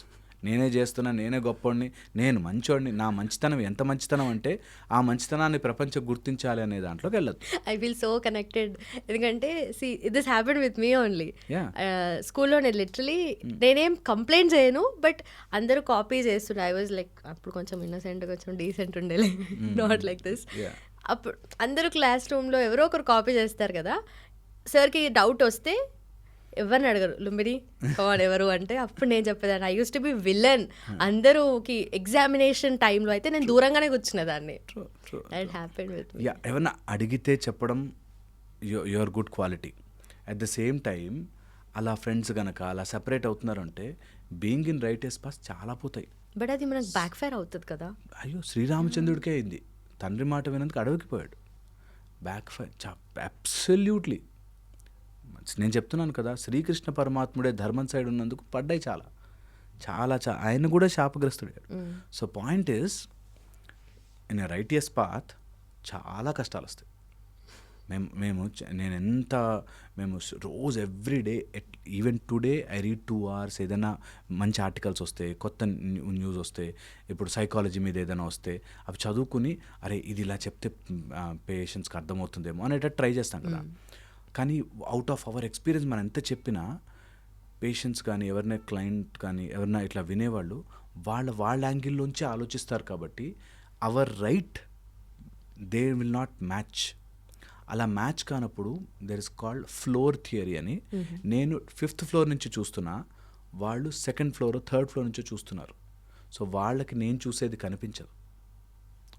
Speaker 3: నేనే చేస్తున్నా, నేనే గొప్పోడిని, నేను మంచోడిని, నా మంచితనం ఎంత మంచితనం అంటే ఆ మంచితనాన్ని ప్రపంచం గుర్తించాలి అనే దాంట్లోకి వెళ్ళదు.
Speaker 2: I feel so connected. ఎందుకంటే this happened with me only.
Speaker 3: Yeah.
Speaker 2: స్కూల్లో నేను లిటరలీ నేనేం కంప్లైంట్ చేయను, బట్ అందరూ కాపీ చేస్తుండే. ఐ వాజ్ లైక్ అప్పుడు కొంచెం ఇన్నసెంట్, కొంచెం డీసెంట్ ఉండేలే, నాట్ లైక్ దిస్. అప్పుడు అందరూ క్లాస్ రూమ్లో ఎవరో ఒకరు కాపీ చేస్తారు కదా. సార్కి డౌట్ వస్తే ఎవరిని అడగరు, లుంబిని కమాన్ ఎవరు అంటే అప్పుడు నేను చెప్పేదాన్ని I used to be villain. అందరూకి ఎగ్జామినేషన్ టైంలో అయితే నేను దూరంగానే కూర్చునేదాన్ని. That happened with me.
Speaker 3: ఎవరన్నా అడిగితే చెప్పడం your good quality. At the same time అలా ఫ్రెండ్స్ కనుక అలా సెపరేట్ అవుతున్నారంటే బీయింగ్ ఇన్ రైట్ ఎస్ పాస్ చాలా పోతాయి.
Speaker 2: బట్ అది మనకు బ్యాక్ ఫైర్ అవుతుంది కదా.
Speaker 3: అయ్యో, శ్రీరామచంద్రుడికే అయింది, తండ్రి మాట వినందుకు అడవికి పోయాడు. Back fire absolutely. నేను చెప్తున్నాను కదా, శ్రీకృష్ణ పరమాత్ముడే ధర్మం సైడ్ ఉన్నందుకు పడ్డాయి చాలా చాలా ఆయన కూడా శాపగ్రస్తుడాడు. So point is, in a righteous path చాలా కష్టాలు వస్తాయి. మేము రోజు everyday, even today I read 2 hours. ఏదైనా మంచి ఆర్టికల్స్ వస్తే, కొత్త న్యూస్ వస్తే, ఇప్పుడు సైకాలజీ మీద ఏదైనా వస్తే అవి చదువుకుని అరే ఇది ఇలా చెప్తే పేషెంట్స్కి అర్థమవుతుందేమో అనేటట్టు ట్రై చేస్తాం కదా. కానీ అవుట్ ఆఫ్ అవర్ ఎక్స్పీరియన్స్ మనం ఎంత చెప్పినా పేషెంట్స్ కానీ ఎవరైనా క్లయింట్ కానీ ఎవరైనా ఇట్లా వినేవాళ్ళు వాళ్ళ యాంగిల్లోంచి ఆలోచిస్తారు. కాబట్టి our right they will not match. అలా మ్యాచ్ కానప్పుడు there is called floor theory అని. నేను 5th floor నుంచి చూస్తున్నా, వాళ్ళు 2nd floor 3rd floor నుంచి చూస్తున్నారు. సో వాళ్ళకి నేను చూసేది కనిపించదు.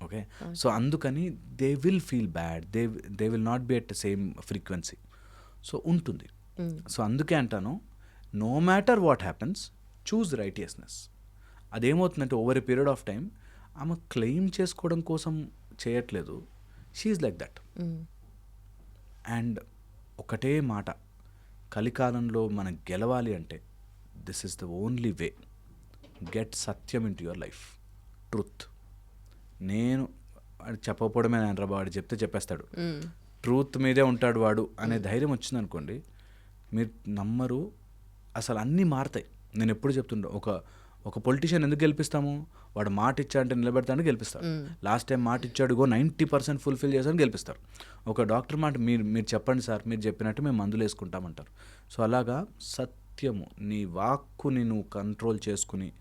Speaker 3: ఓకే, సో అందుకని they will feel bad, they will not be at the same frequency. So ఉంటుంది. సో అందుకే అంటాను, no matter what happens, choose righteousness. అదేమవుతుందంటే over a period of time ఆమె క్లెయిమ్ చేసుకోవడం కోసం చేయట్లేదు, షీఈ్ లైక్ దట్. అండ్ ఒకటే మాట, కలికాలంలో మనం గెలవాలి అంటే this is the only way. Get Satyam in to your life, truth. నేను చెప్పకపోవడమే నేను వాడు చెప్తే చెప్పేస్తాడు, ట్రూత్ మీదే ఉంటాడు వాడు అనే ధైర్యం వచ్చిందనుకోండి, మీరు నమ్మరు, అసలు అన్నీ మారుతాయి. నేను ఎప్పుడు చెప్తుండే, ఒక పొలిటీషియన్ ఎందుకు గెలిపిస్తాము, వాడు మాట ఇచ్చాడంటే నిలబెడతానికి గెలిపిస్తారు. లాస్ట్ టైం మాట ఇచ్చాడు, 90% ఫుల్ఫిల్ చేశాను గెలిపిస్తారు. ఒక డాక్టర్ మాట మీరు చెప్పండి సార్, మీరు చెప్పినట్టు మేము మందులు వేసుకుంటామంటారు. సో అలాగా సత్యము, నీ వాక్కుని నువ్వు కంట్రోల్ చేసుకుని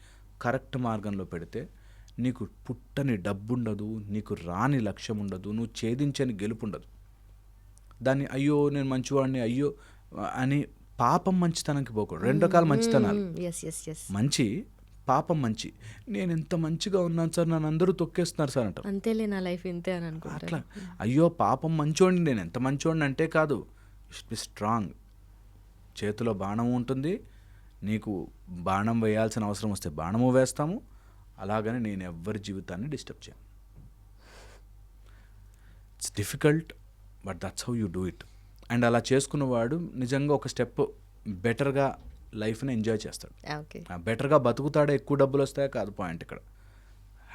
Speaker 3: కరెక్ట్ మార్గంలో పెడితే నీకు పుట్టని డబ్బు ఉండదు, నీకు రాని లక్ష్యం ఉండదు, నువ్వు ఛేదించని గెలుపు ఉండదు. దాన్ని అయ్యో నేను మంచివాడిని అయ్యో అని పాపం మంచితనానికి పోకూడదు. 2 రకాల మంచితనాలు, మంచి పాపం. మంచి, నేను ఎంత మంచిగా ఉన్నాను సార్, నన్ను అందరూ తొక్కేస్తున్నారు సార్ అంటారు,
Speaker 2: అంతేలే నా లైఫ్ ఇంతే అని అనుకుంటా.
Speaker 3: అట్లా అయ్యో పాపం మంచోడిని, నేను ఎంత మంచోడిని అంటే కాదు. You should be strong. చేతిలో బాణం ఉంటుంది, నీకు బాణం వేయాల్సిన అవసరం వస్తే బాణము వేస్తాము. అలాగని నేను ఎవ్వరి జీవితాన్ని డిస్టర్బ్ చేయను. It's difficult, but that's how you do it. And అలా చేసుకున్నవాడు నిజంగా ఒక స్టెప్ బెటర్గా లైఫ్ని ఎంజాయ్ చేస్తాడు. బెటర్గా బతుకుతాడా, ఎక్కువ డబ్బులు వస్తాయా కాదు పాయింట్ ఇక్కడ.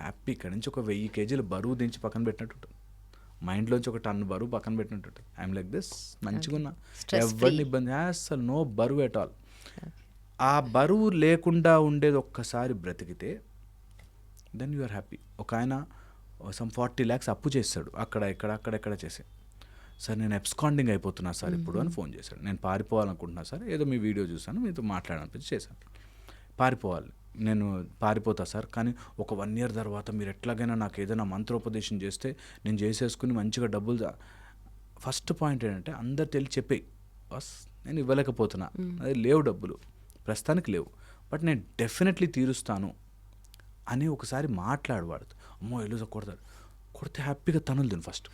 Speaker 3: హ్యాపీ ఇక్కడ నుంచి ఒక 1000 kgs బరువు దించి పక్కన పెట్టినట్టు ఉంటుంది, మైండ్లోంచి ఒక టన్ బరువు పక్కన పెట్టినట్టు ఉంటుంది. ఐఎమ్ లైక్ దిస్, మంచిగా ఉన్నా, ఎవరిని ఇబ్బంది, అసలు నో బరువు ఎట్ ఆల్. ఆ బరువు లేకుండా ఉండేది ఒక్కసారి బ్రతికితే దెన్ యు ఆర్ హ్యాపీ. ఒక ఆయన సమ్ 40 lakhs అప్పు చేస్తాడు, అక్కడెక్కడ చేసి, సార్ నేను ఎబ్స్కాండింగ్ అయిపోతున్నా సార్ ఇప్పుడు అని ఫోన్ చేశాడు. నేను పారిపోవాలనుకుంటున్నా సార్, ఏదో మీ వీడియో చూసాను, మీతో మాట్లాడాలనిపించి చేశాను. పారిపోవాలి, నేను పారిపోతా సార్, కానీ ఒక 1 year తర్వాత మీరు ఎట్లాగైనా నాకు ఏదైనా మంత్రోపదేశం చేస్తే నేను చేసేసుకుని మంచిగా డబ్బులు. ఫస్ట్ పాయింట్ ఏంటంటే అందరు తెలిసి చెప్పేయి, బస్ నేను ఇవ్వలేకపోతున్నా, అది లేవు డబ్బులు ప్రస్తుతానికి లేవు, బట్ నేను డెఫినెట్లీ తీరుస్తాను అని ఒకసారి మాట్లాడవాడు. అమ్మో ఎలుసా కొడితే హ్యాపీగా తనులు తిను ఫస్ట్,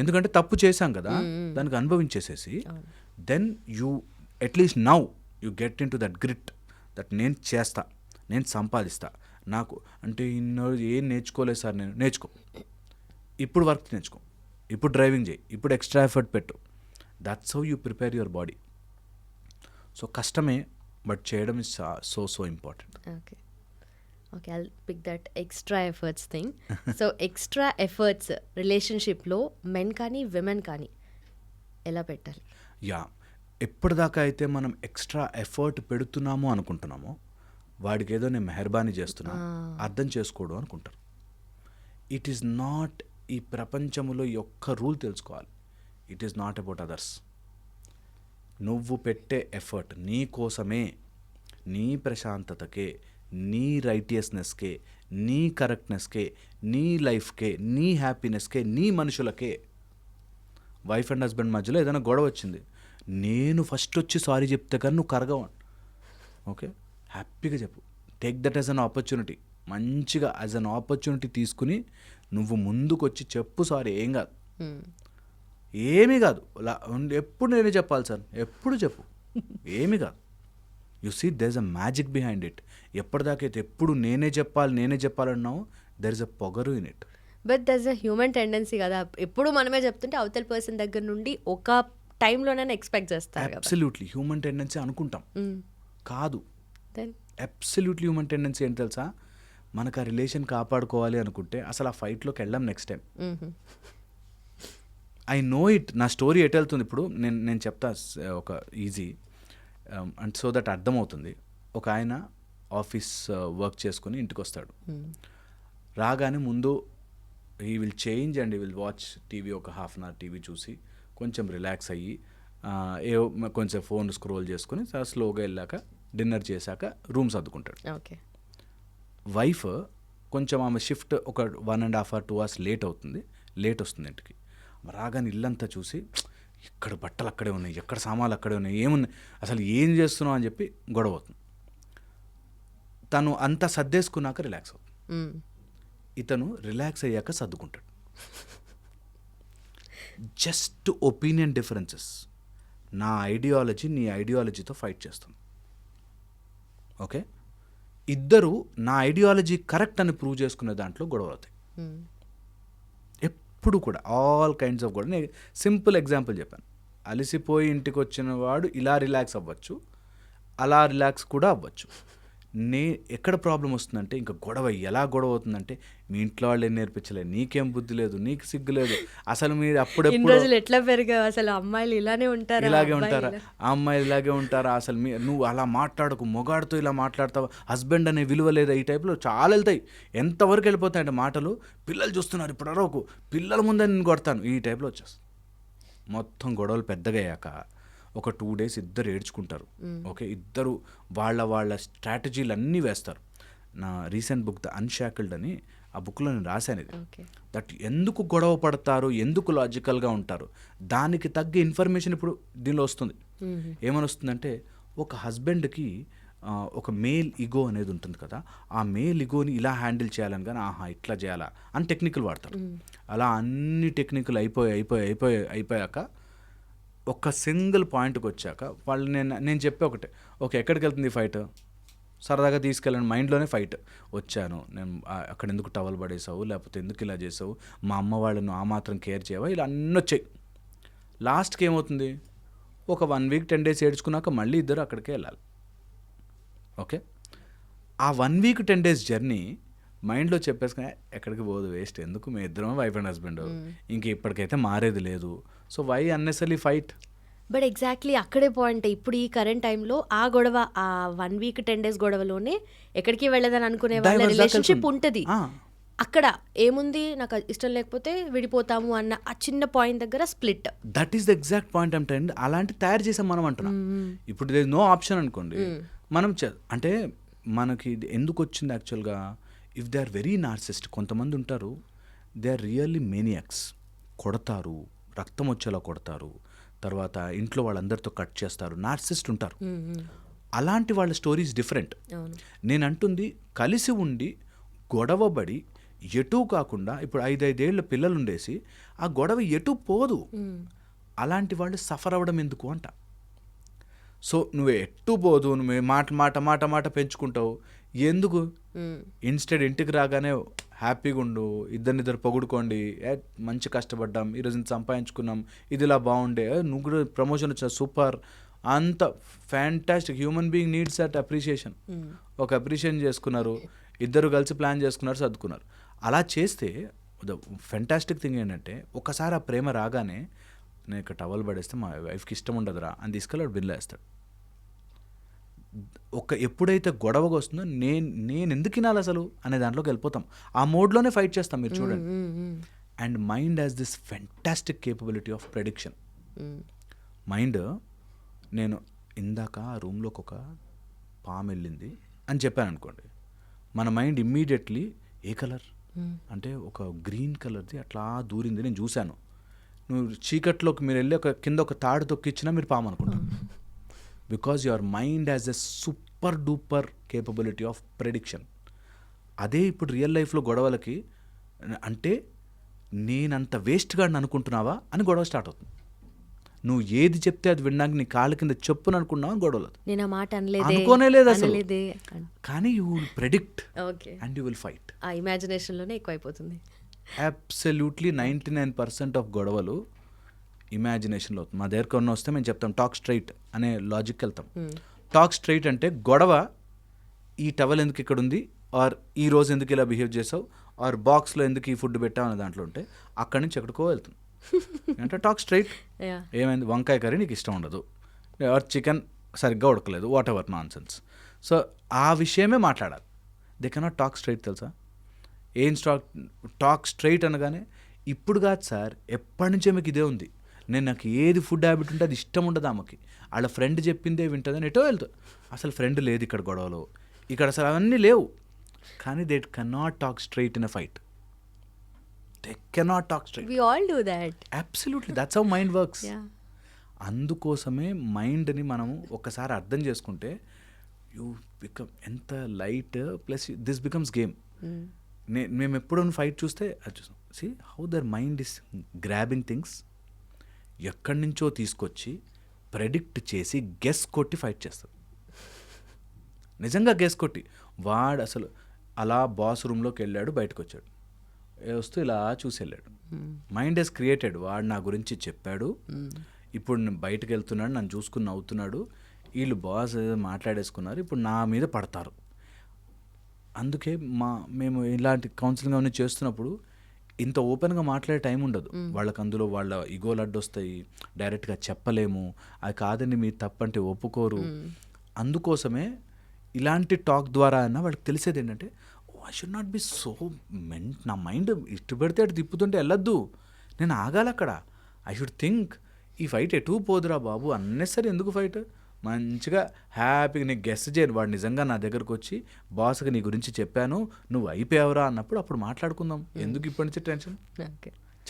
Speaker 3: ఎందుకంటే తప్పు చేశాం కదా, దానికి అనుభవించేసేసి then you at least now you get into that grit that నేను చేస్తా, నేను సంపాదిస్తా. నాకు అంటే ఇన్నో ఏం నేర్చుకోలేదు సార్, నేను నేర్చుకో, ఇప్పుడు వర్క్ నేర్చుకో, ఇప్పుడు డ్రైవింగ్ చేయి, ఇప్పుడు ఎక్స్ట్రా ఎఫర్ట్ పెట్టు. That's how you prepare your body. So కష్టమే, బట్ చేయడం is so important.
Speaker 2: Okay, I'll pick that extra efforts thing. So extra efforts రిలేషన్షిప్లో మెన్ కానీ విమెన్ కానీ ఎలా పెట్టాలి?
Speaker 3: యా, ఎప్పటిదాకా అయితే మనం ఎక్స్ట్రా ఎఫర్ట్ పెడుతున్నామో అనుకుంటున్నామో వాడికి ఏదో నేను మెహర్బానీ చేస్తున్నా అర్థం చేసుకోడు అనుకుంటారు. ఇట్ ఈస్ నాట్, ఈ ప్రపంచంలో ఈ ఒక్క రూల్ తెలుసుకోవాలి, it is not about others. నువ్వు పెట్టే ఎఫర్ట్ నీ కోసమే, నీ ప్రశాంతతకే, నీ రైటియస్నెస్కే, నీ కరెక్ట్నెస్కే, నీ లైఫ్కే, నీ హ్యాపీనెస్కే, నీ మనుషులకే. వైఫ్ అండ్ హస్బెండ్ మధ్యలో ఏదైనా గొడవ వచ్చింది, నేను ఫస్ట్ వచ్చి సారీ చెప్తే కానీ నువ్వు కరగవు. ఓకే, హ్యాపీగా చెప్పు, take that as an opportunity. మంచిగా యాజ్ అన్ ఆపర్చునిటీ తీసుకుని నువ్వు ముందుకు వచ్చి చెప్పు సారీ, ఏం కాదు, ఏమీ కాదు, ఎప్పుడు నేనే చెప్పాలి సార్, ఎప్పుడు చెప్పు, ఏమీ కాదు. You see there is a magic behind it. ఎప్పటిదాకైతే ఎప్పుడు నేనే చెప్పాలన్నావు, దెర్ ఇస్ అ పొగరు in it.
Speaker 2: But there is a human tendency కదా, ఎప్పుడు మనమే చెప్తుంటే అవతల పర్సన్ దగ్గర నుండి ఒక టైంలోనే ఎక్స్పెక్ట్ చేస్తారు.
Speaker 3: అబ్సల్యూట్లీ హ్యూమన్ టెండెన్సీ అనుకుంటాం, కాదు. అబ్సల్యూట్లీ హ్యూమన్ టెండెన్సీ ఏంటి తెలుసా, మనకు ఆ రిలేషన్ కాపాడుకోవాలి అనుకుంటే అసలు ఆ ఫైట్లోకి వెళ్ళాం next time. I know it. నా స్టోరీ ఎటు వెళ్తుంది ఇప్పుడు నేను చెప్తా ఒక ఈజీ అండ్ సో దట్ అర్థమవుతుంది. ఒక ఆయన ఆఫీస్ వర్క్ చేసుకుని ఇంటికి వస్తాడు. రాగానే ముందు ఈ విల్ చేంజ్ అండ్ ఈ విల్ వాచ్ టీవీ, ఒక హాఫ్ అన్ అవర్ టీవీ చూసి కొంచెం రిలాక్స్ అయ్యి కొంచెం ఫోన్ స్క్రోల్ చేసుకుని స్లోగా వెళ్ళాక డిన్నర్ చేశాక రూమ్ సర్దుకుంటాడు.
Speaker 2: ఓకే,
Speaker 3: వైఫ్ కొంచెం ఆమె షిఫ్ట్ ఒక 1.5 hours 2 hours లేట్ వస్తుంది ఇంటికి. రాగానే ఇల్లంతా చూసి ఇక్కడ బట్టలు అక్కడే ఉన్నాయి, ఎక్కడ సామాన్లు అక్కడే ఉన్నాయి, ఏమున్నాయి, అసలు ఏం చేస్తున్నావు అని చెప్పి గొడవ అవుతుంది. తను అంతా సర్దేసుకున్నాక రిలాక్స్ అవుతుంది. ఇతను రిలాక్స్ అయ్యాక సర్దుకుంటాడు. Just opinion differences. నా ఐడియాలజీ నీ ఐడియాలజీతో ఫైట్ చేస్తుంది. ఓకే, ఇద్దరు నా ఐడియాలజీ కరెక్ట్ అని ప్రూవ్ చేసుకునే దాంట్లో గొడవ అవుతాయి ఎప్పుడు కూడా. ఆల్ కైండ్స్ ఆఫ్ గొడవ. నేను సింపుల్ ఎగ్జాంపుల్ చెప్పాను. అలసిపోయి ఇంటికి వచ్చిన వాడు ఇలా రిలాక్స్ అవ్వచ్చు, అలా రిలాక్స్ కూడా అవ్వచ్చు. ఎక్కడ ప్రాబ్లం వస్తుందంటే, ఇంకా గొడవ ఎలా గొడవ అవుతుందంటే, మీ ఇంట్లో వాళ్ళు ఏం నేర్పించలేదు, నీకేం బుద్ధి లేదు, నీకు సిగ్గు లేదు, అసలు మీరు అప్పుడెప్పుడు
Speaker 2: ఎట్లా పెరిగావు, అసలు అమ్మాయిలు ఇలాగే ఉంటారా,
Speaker 3: ఆ అమ్మాయిలు ఇలాగే ఉంటారా, అసలు నువ్వు అలా మాట్లాడకు, మొగాడితో ఇలా మాట్లాడతావు, హస్బెండ్ అనే విలువ లేదా, ఈ టైప్లో చాలా వెళ్తాయి. ఎంతవరకు వెళ్ళిపోతాయంటే మాటలు, పిల్లలు చూస్తున్నారు ఇప్పుడు అరవకు, పిల్లల ముందే నేను కొడతాను, ఈ టైప్లో వచ్చేస్తాను. మొత్తం గొడవలు పెద్దగా అయ్యాక ఒక 2 days ఇద్దరు ఏడ్చుకుంటారు. ఓకే, ఇద్దరు వాళ్ళ స్ట్రాటజీలు అన్నీ వేస్తారు. నా రీసెంట్ బుక్ ద అన్షాకిల్డ్ అని, ఆ బుక్లో నేను రాశాను ఇది. దట్ ఎందుకు గొడవ పడతారు, ఎందుకు లాజికల్గా ఉంటారు, దానికి తగ్గ ఇన్ఫర్మేషన్ ఇప్పుడు దీనిలో వస్తుంది. ఏమని వస్తుందంటే, ఒక హస్బెండ్కి ఒక మేల్ ఇగో అనేది ఉంటుంది కదా, ఆ మేల్ ఇగోని ఇలా హ్యాండిల్ చేయాలని కానీ ఇట్లా చేయాలా అని టెక్నికల్ వాడతారు. అలా అన్ని టెక్నికల్ అయిపోయాక ఒక సింగిల్ పాయింట్కి వచ్చాక వాళ్ళు నేను చెప్పే ఒకటే, ఓకే ఎక్కడికి వెళ్తుంది ఫైట్, సరదాగా తీసుకెళ్ళండి, మైండ్లోనే ఫైట్. వచ్చాను నేను, అక్కడ ఎందుకు టవల్ పడేసావు, లేకపోతే ఎందుకు ఇలా చేసావు, మా అమ్మ వాళ్ళను ఆ మాత్రం కేర్ చేయవా, ఇలా అన్నీ వచ్చాయి. లాస్ట్కి ఏమవుతుంది, ఒక 1 week 10 days ఏడ్చుకున్నాక మళ్ళీ ఇద్దరు అక్కడికే వెళ్ళాలి. ఓకే, ఆ 1 week 10 days జర్నీ మైండ్లో చెప్పేసుకుని ఎక్కడికి పోదు, వేస్ట్, ఎందుకు, మీ ఇద్దరం వైఫ్ అండ్ హస్బెండ్, ఇంక ఇప్పటికైతే మారేది లేదు, so why unnecessary fight.
Speaker 2: But exactly అక్కడే పాయింట్. ఇప్పుడు ఈ కరెంట్ టైంలో ఆ గొడవ, ఆ 1 week 10 days గొడవలోనే ఎక్కడికి వెళ్ళదని అనుకునే వాళ్ళ రిలేషన్షిప్ ఉంటుంది. అక్కడ ఏముంది, నాకు ఇష్టం లేకపోతే విడిపోతాము అన్న ఆ చిన్న పాయింట్ దగ్గర split.
Speaker 3: That is the exact point అంటే అలాంటి తయారు చేసాం మనం అంటున్నాం. ఇప్పుడు దేర్ నో ఆప్షన్ అనుకోండి, మనం అంటే మనకి ఎందుకు వచ్చింది యాక్చువల్గా, if they are very narcissist, కొంతమంది ఉంటారు, దే ఆర్ రియల్లీ మేనియాక్స్, కొడతారు, రక్తం వచ్చేలా కొడతారు, తర్వాత ఇంట్లో వాళ్ళందరితో కట్ చేస్తారు, నార్సిస్ట్ ఉంటారు. అలాంటి వాళ్ళ స్టోరీస్ డిఫరెంట్.
Speaker 2: అవును.
Speaker 3: నేను అంటుంది కలిసి ఉండి గొడవబడి ఎటూ కాకుండా ఇప్పుడు 5 ఏళ్ళ పిల్లలు ఉండేసి ఆ గొడవ ఎటూ పోదు. అలాంటి వాళ్ళు సఫర్ అవ్వడం ఎందుకు అంట. సో నువ్వు ఎట్టు పోదు, నువ్వు మాట పెంచుకుంటావు ఎందుకు? ఇన్స్టెడ్ ఇంటికి రాగానే హ్యాపీగా ఉండు, ఇద్దరు పొగుడుకోండి, మంచి కష్టపడ్డాం, ఈరోజు ఇంత సంపాదించుకున్నాం, ఇది ఇలా బాగుండే, నువ్వు కూడా ప్రమోషన్ వచ్చా సూపర్, అంత fantastic. Human being needs that appreciation. ఒక అప్రిషియేషన్ చేసుకున్నారు, ఇద్దరు కలిసి ప్లాన్ చేసుకున్నారు, సర్దుకున్నారు. అలా చేస్తే ద ఫెంటాస్టిక్ థింగ్ ఏంటంటే ఒకసారి ఆ ప్రేమ రాగానే నేను ఇక్కడ టవల్ పడేస్తే మా వైఫ్కి ఇష్టం ఉండదురా అని తీసుకెళ్ళి బిల్లు వేస్తాడు. ఎప్పుడైతే గొడవగా వస్తుందో నేను ఎందుకు వినాలి అసలు అనే దాంట్లోకి వెళ్ళిపోతాం. ఆ మోడ్లోనే ఫైట్ చేస్తాం, మీరు చూడండి. And mind has this fantastic capability of prediction. Mind, నేను ఇందాక ఆ రూమ్లోకి ఒక పాము వెళ్ళింది అని చెప్పాను అనుకోండి, మన మైండ్ ఇమ్మీడియట్లీ ఏ కలర్ అంటే ఒక గ్రీన్ కలర్ది అట్లా దూరింది, నేను చూశాను. నువ్వు చీకట్లోకి మీరు వెళ్ళి కింద ఒక తాడు తొక్కిచ్చినా మీరు పాము అనుకుంటాం. Because your mind has a super duper capability of prediction. అదే ఇప్పుడు రియల్ లైఫ్లో గొడవలకి అంటే నేనంత వేస్ట్గా అనుకుంటున్నావా అని గొడవ స్టార్ట్ అవుతుంది. నువ్వు ఏది చెప్తే అది వినడానికి నీ కాళ్ళ కింద చెప్పును అనుకున్నావా అని గొడవలు.
Speaker 2: నేను ఆ మాట
Speaker 3: అనుకోనే లేదు అసలు, కానీ you will predict and you will fight.
Speaker 2: ఆ ఇమాజినేషన్లోనే ఎక్కువైపోతుంది.
Speaker 3: అబ్సల్యూట్లీ 99% ఆఫ్ గొడవలు ఇమాజినేషన్లో అవుతుంది. మా దగ్గర కొన్ని వస్తే మేము చెప్తాం టాక్ స్ట్రైట్ అనే లాజిక్కి వెళ్తాం. టాక్ స్ట్రైట్ అంటే గొడవ ఈ టవల్ ఎందుకు ఇక్కడ ఉంది, ఆర్ ఈ రోజు ఎందుకు ఇలా బిహేవ్ చేసావు, ఆర్ బాక్స్లో ఎందుకు ఈ ఫుడ్ పెట్టావు అనే దాంట్లో ఉంటే అక్కడి నుంచి ఎక్కడికో వెళ్తుంది. అంటే టాక్ స్ట్రైట్. ఏమైంది, వంకాయ కర్రీ నీకు ఇష్టం ఉండదు, ఆర్ చికెన్ సరిగ్గా ఉడకలేదు, whatever nonsense. So ఆ విషయమే మాట్లాడాలి. They cannot talk straight. తెలుసా ఏం టాక్ స్ట్రైట్ అనగానే ఇప్పుడు కాదు సార్, ఎప్పటి నుంచో మీకు ఇదే ఉంది, నాకు ఏది ఫుడ్ హ్యాబిట్ ఉంటే అది ఇష్టం ఉండదు ఆమెకి, వాళ్ళ ఫ్రెండ్ చెప్పిందే వింటుందని ఎటో వెళ్తుంది. అసలు ఫ్రెండ్ లేదు ఇక్కడ గొడవలో, ఇక్కడ అసలు అవన్నీ లేవు. కానీ they cannot talk straight in a fight. They cannot talk straight.
Speaker 2: We all do that.
Speaker 3: Absolutely, that's how mind works. అందుకోసమే మైండ్ని మనం ఒక్కసారి అర్థం చేసుకుంటే యూ బికమ్ ఎంత light, plus this becomes game. మేము ఎప్పుడూ ఫైట్ చూస్తే అది చూస్తాం. See how their mind is grabbing things, ఎక్కడి నుంచో తీసుకొచ్చి ప్రెడిక్ట్ చేసి గెస్ కొట్టి ఫైట్ చేస్తారు. నిజంగా గెస్ కొట్టి వాడు అసలు అలా బాస్ రూమ్లోకి వెళ్ళాడు, బయటకు వచ్చాడు, వస్తూ ఇలా చూసి వెళ్ళాడు. మైండ్ హెస్ క్రియేటెడ్, వాడు నా గురించి చెప్పాడు, ఇప్పుడు నేను బయటకు వెళ్తున్నాడు, నన్ను చూసుకుని నవ్వుతున్నాడు, వీళ్ళు బాస్ మాట్లాడేసుకున్నారు, ఇప్పుడు నా మీద పడతారు. అందుకే మేము ఇలాంటి కౌన్సిలింగ్ అవన్నీ చేస్తున్నప్పుడు ఇంత ఓపెన్గా మాట్లాడే టైం ఉండదు వాళ్ళకి. అందులో వాళ్ళ ఈగోలు అడ్డొస్తాయి, డైరెక్ట్గా చెప్పలేము, అది కాదని మీరు తప్పంటే ఒప్పుకోరు. అందుకోసమే ఇలాంటి టాక్ ద్వారా అయినా వాళ్ళకి తెలిసేది ఏంటంటే, I should not be so నా మైండ్ ఇటు పెడితే అటు తిప్పుతుంటే వెళ్ళొద్దు, నేను ఆగాలి అక్కడ. ఐ షుడ్ థింక్ ఈ ఫైట్ ఎటు పోదురా బాబు, అన్నెసరీ ఎందుకు ఫైట్, మంచిగా హ్యాపీగా నీకు గెస్ట్ చేయను, వాడు నిజంగా నా దగ్గరకు వచ్చి బాస్కి నీ గురించి చెప్పాను, నువ్వు అయిపోయావురా అన్నప్పుడు అప్పుడు మాట్లాడుకుందాం, ఎందుకు ఇప్పటి నుంచి టెన్షన్.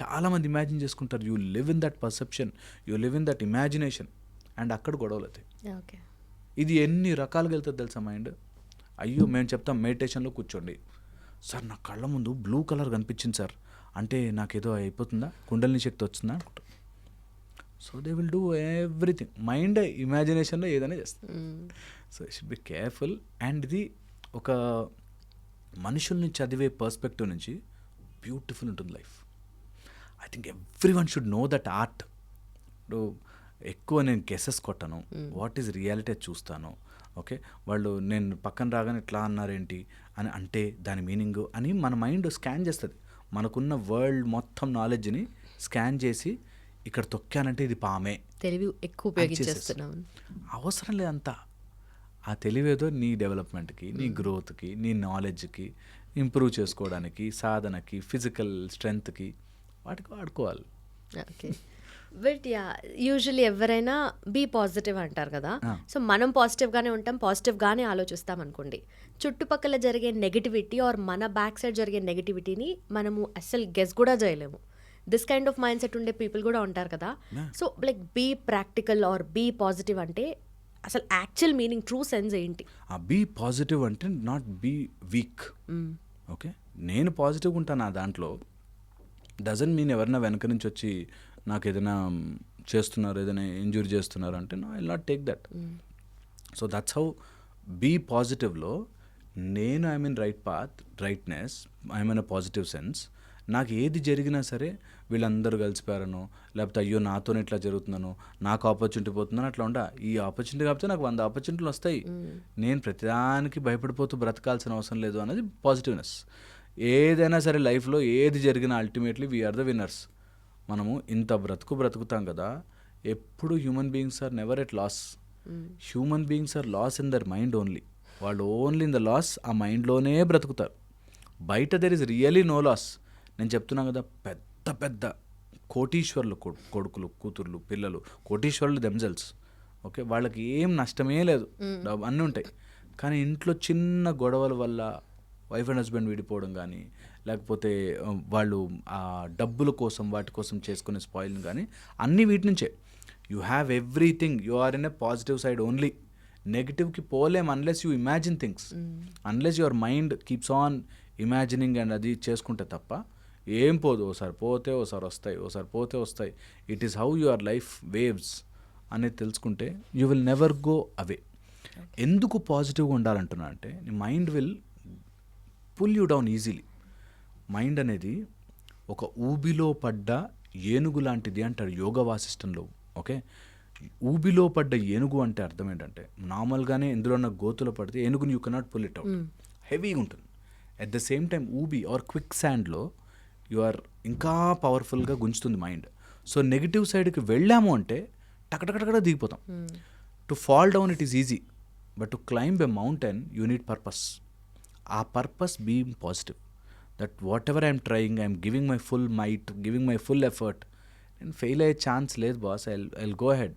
Speaker 3: చాలామంది ఇమాజిన్ చేసుకుంటారు. You live in that perception, you live in that imagination, and అక్కడ గొడవలు అవుతాయి. ఇది ఎన్ని రకాలుగా వెళ్తుంది తెలుసా మైండ్. అయ్యో మేము చెప్తాం మెడిటేషన్లో కూర్చోండి సార్, నా కళ్ళ ముందు బ్లూ కలర్ కనిపించింది సార్ అంటే నాకేదో అయిపోతుందా, కుండలిని శక్తి వచ్చిందా అనుకుంటా. So they will do everything. Mind ఇమాజినేషన్లో ఏదైనా చేస్తుంది. So should be careful. And ఇది ఒక మనుషుల్ని చదివే పర్స్పెక్టివ్ నుంచి బ్యూటిఫుల్ ఉంటుంది life. I think everyone should know that art. ఎక్కువ నేను గెసెస్ కొట్టను, వాట్ ఈజ్ రియాలిటీ చూస్తాను. ఓకే, వాళ్ళు నేను పక్కన రాగానే ఇట్లా అన్నారేంటి అని అంటే దాని మీనింగ్ అని మన మైండ్ స్కాన్ చేస్తుంది. మనకున్న వరల్డ్ మొత్తం నాలెడ్జ్ని స్కాన్ చేసి ఇక్కడ తొక్కానంటే ఇది పామే,
Speaker 2: తెలివి ఎక్కువ ఉపయోగించేస్తున్నాం.
Speaker 3: అవసరం లేదంతా. ఆ తెలివేదో నీ డెవలప్మెంట్కి, నీ గ్రోత్కి, నీ నాలెడ్జ్కి, ఇంప్రూవ్ చేసుకోవడానికి, సాధనకి, ఫిజికల్ స్ట్రెంగ్త్కి వాటికి వాడుకోవాలి.
Speaker 2: ఓకే, బట్ యూజువల్లీ ఎవరైనా బీ పాజిటివ్ అంటారు కదా. సో మనం పాజిటివ్గానే ఉంటాం, పాజిటివ్గానే ఆలోచిస్తాం అనుకోండి. చుట్టుపక్కల జరిగే నెగిటివిటీ ఆర్ మన బ్యాక్ సైడ్ జరిగే నెగిటివిటీని మనము అస్సలు గెస్ కూడా చేయలేము. This kind of mindset ఉండే పీపుల్ కూడా ఉంటారు కదా. So like be practical or be positive అంటే అసలు యాక్చువల్ మీనింగ్, ట్రూ సెన్స్ ఏంటి?
Speaker 3: బీ పాజిటివ్ అంటే నాట్ బీ వీక్. ఓకే, నేను పాజిటివ్గా ఉంటాను నా దాంట్లో. డజన్ మీన్ ఎవరైనా వెనక నుంచి వచ్చి నాకు ఏదైనా చేస్తున్నారు, ఏదైనా ఇంజూరీ చేస్తున్నారు అంటే no, I will not take that. So that's how be పాజిటివ్లో నేను I mean right path, rightness, I mean a positive sense. నాకు ఏది జరిగినా సరే వీళ్ళందరూ కలిసిపోయారనో, లేకపోతే అయ్యో నాతోనే ఇట్లా జరుగుతున్నానో, నాకు ఆపర్చునిటీ పోతుందని అట్లా ఉండా. ఈ ఆపర్చునిటీ కాకపోతే నాకు 100 ఆపర్చునిటీలు వస్తాయి. నేను ప్రతిదానికి భయపడిపోతూ బ్రతకాల్సిన అవసరం లేదు అనేది పాజిటివ్నెస్. ఏదైనా సరే లైఫ్లో ఏది జరిగినా అల్టిమేట్లీ వీఆర్ ద విన్నర్స్. మనము ఇంత బ్రతుకుతాం కదా, ఎప్పుడు human beings are never at loss. Human beings are loss in their mind only. వాళ్ళు ఓన్లీ ఇన్ ద లాస్, ఆ మైండ్లోనే బ్రతుకుతారు. బయట there is really no loss. నేను చెప్తున్నాను కదా, పెద్ద పెద్ద కోటీశ్వర్లు కొడుకులు, కూతుర్లు, పిల్లలు కోటీశ్వర్లు దెమ్సెల్స్. ఓకే, వాళ్ళకి ఏం నష్టమే లేదు, అన్నీ ఉంటాయి. కానీ ఇంట్లో చిన్న గొడవల వల్ల వైఫ్ అండ్ హస్బెండ్ విడిపోవడం కానీ, లేకపోతే వాళ్ళు ఆ డబ్బుల కోసం వాటి కోసం చేసుకునే స్పాయిల్ని కానీ, అన్నీ వీటి నుంచే. You have everything, you are in a positive side only. నెగిటివ్కి పోలేం unless you imagine things, unless your mind keeps on imagining and అది చేసుకుంటే తప్ప ఏం పోదు. ఓసారి పోతే ఓసారి వస్తాయి, ఓసారి పోతే వస్తాయి. It is how your life waves అనేది తెలుసుకుంటే you will never go away. ఎందుకు పాజిటివ్గా ఉండాలంటున్నా అంటే, నీ mind will pull you down easily. Mind అనేది ఒక ఊబిలో పడ్డ ఏనుగు లాంటిది అంటారు యోగ వాసిష్టంలో. ఓకే, ఊబిలో పడ్డ ఏనుగు అంటే అర్థం ఏంటంటే, నార్మల్గానే ఎందులో ఉన్న గోతులో పడితే ఏనుగుని you cannot pull it out, హెవీగా ఉంటుంది. అట్ ద సేమ్ టైం ఊబి ఆర్ క్విక్ శాండ్లో యు ఆర్ ఇంకా పవర్ఫుల్గా గుంజుతుంది మైండ్. సో నెగిటివ్ సైడ్కి వెళ్ళాము అంటే టకటకటకట దిగిపోతాం. To fall down it is easy, but to climb a mountain you need purpose. ఆ purpose being positive, that whatever I'm trying, I'm giving my full might, giving my full effort. నేను fail అయ్యే chance లేదు boss, I will go ahead.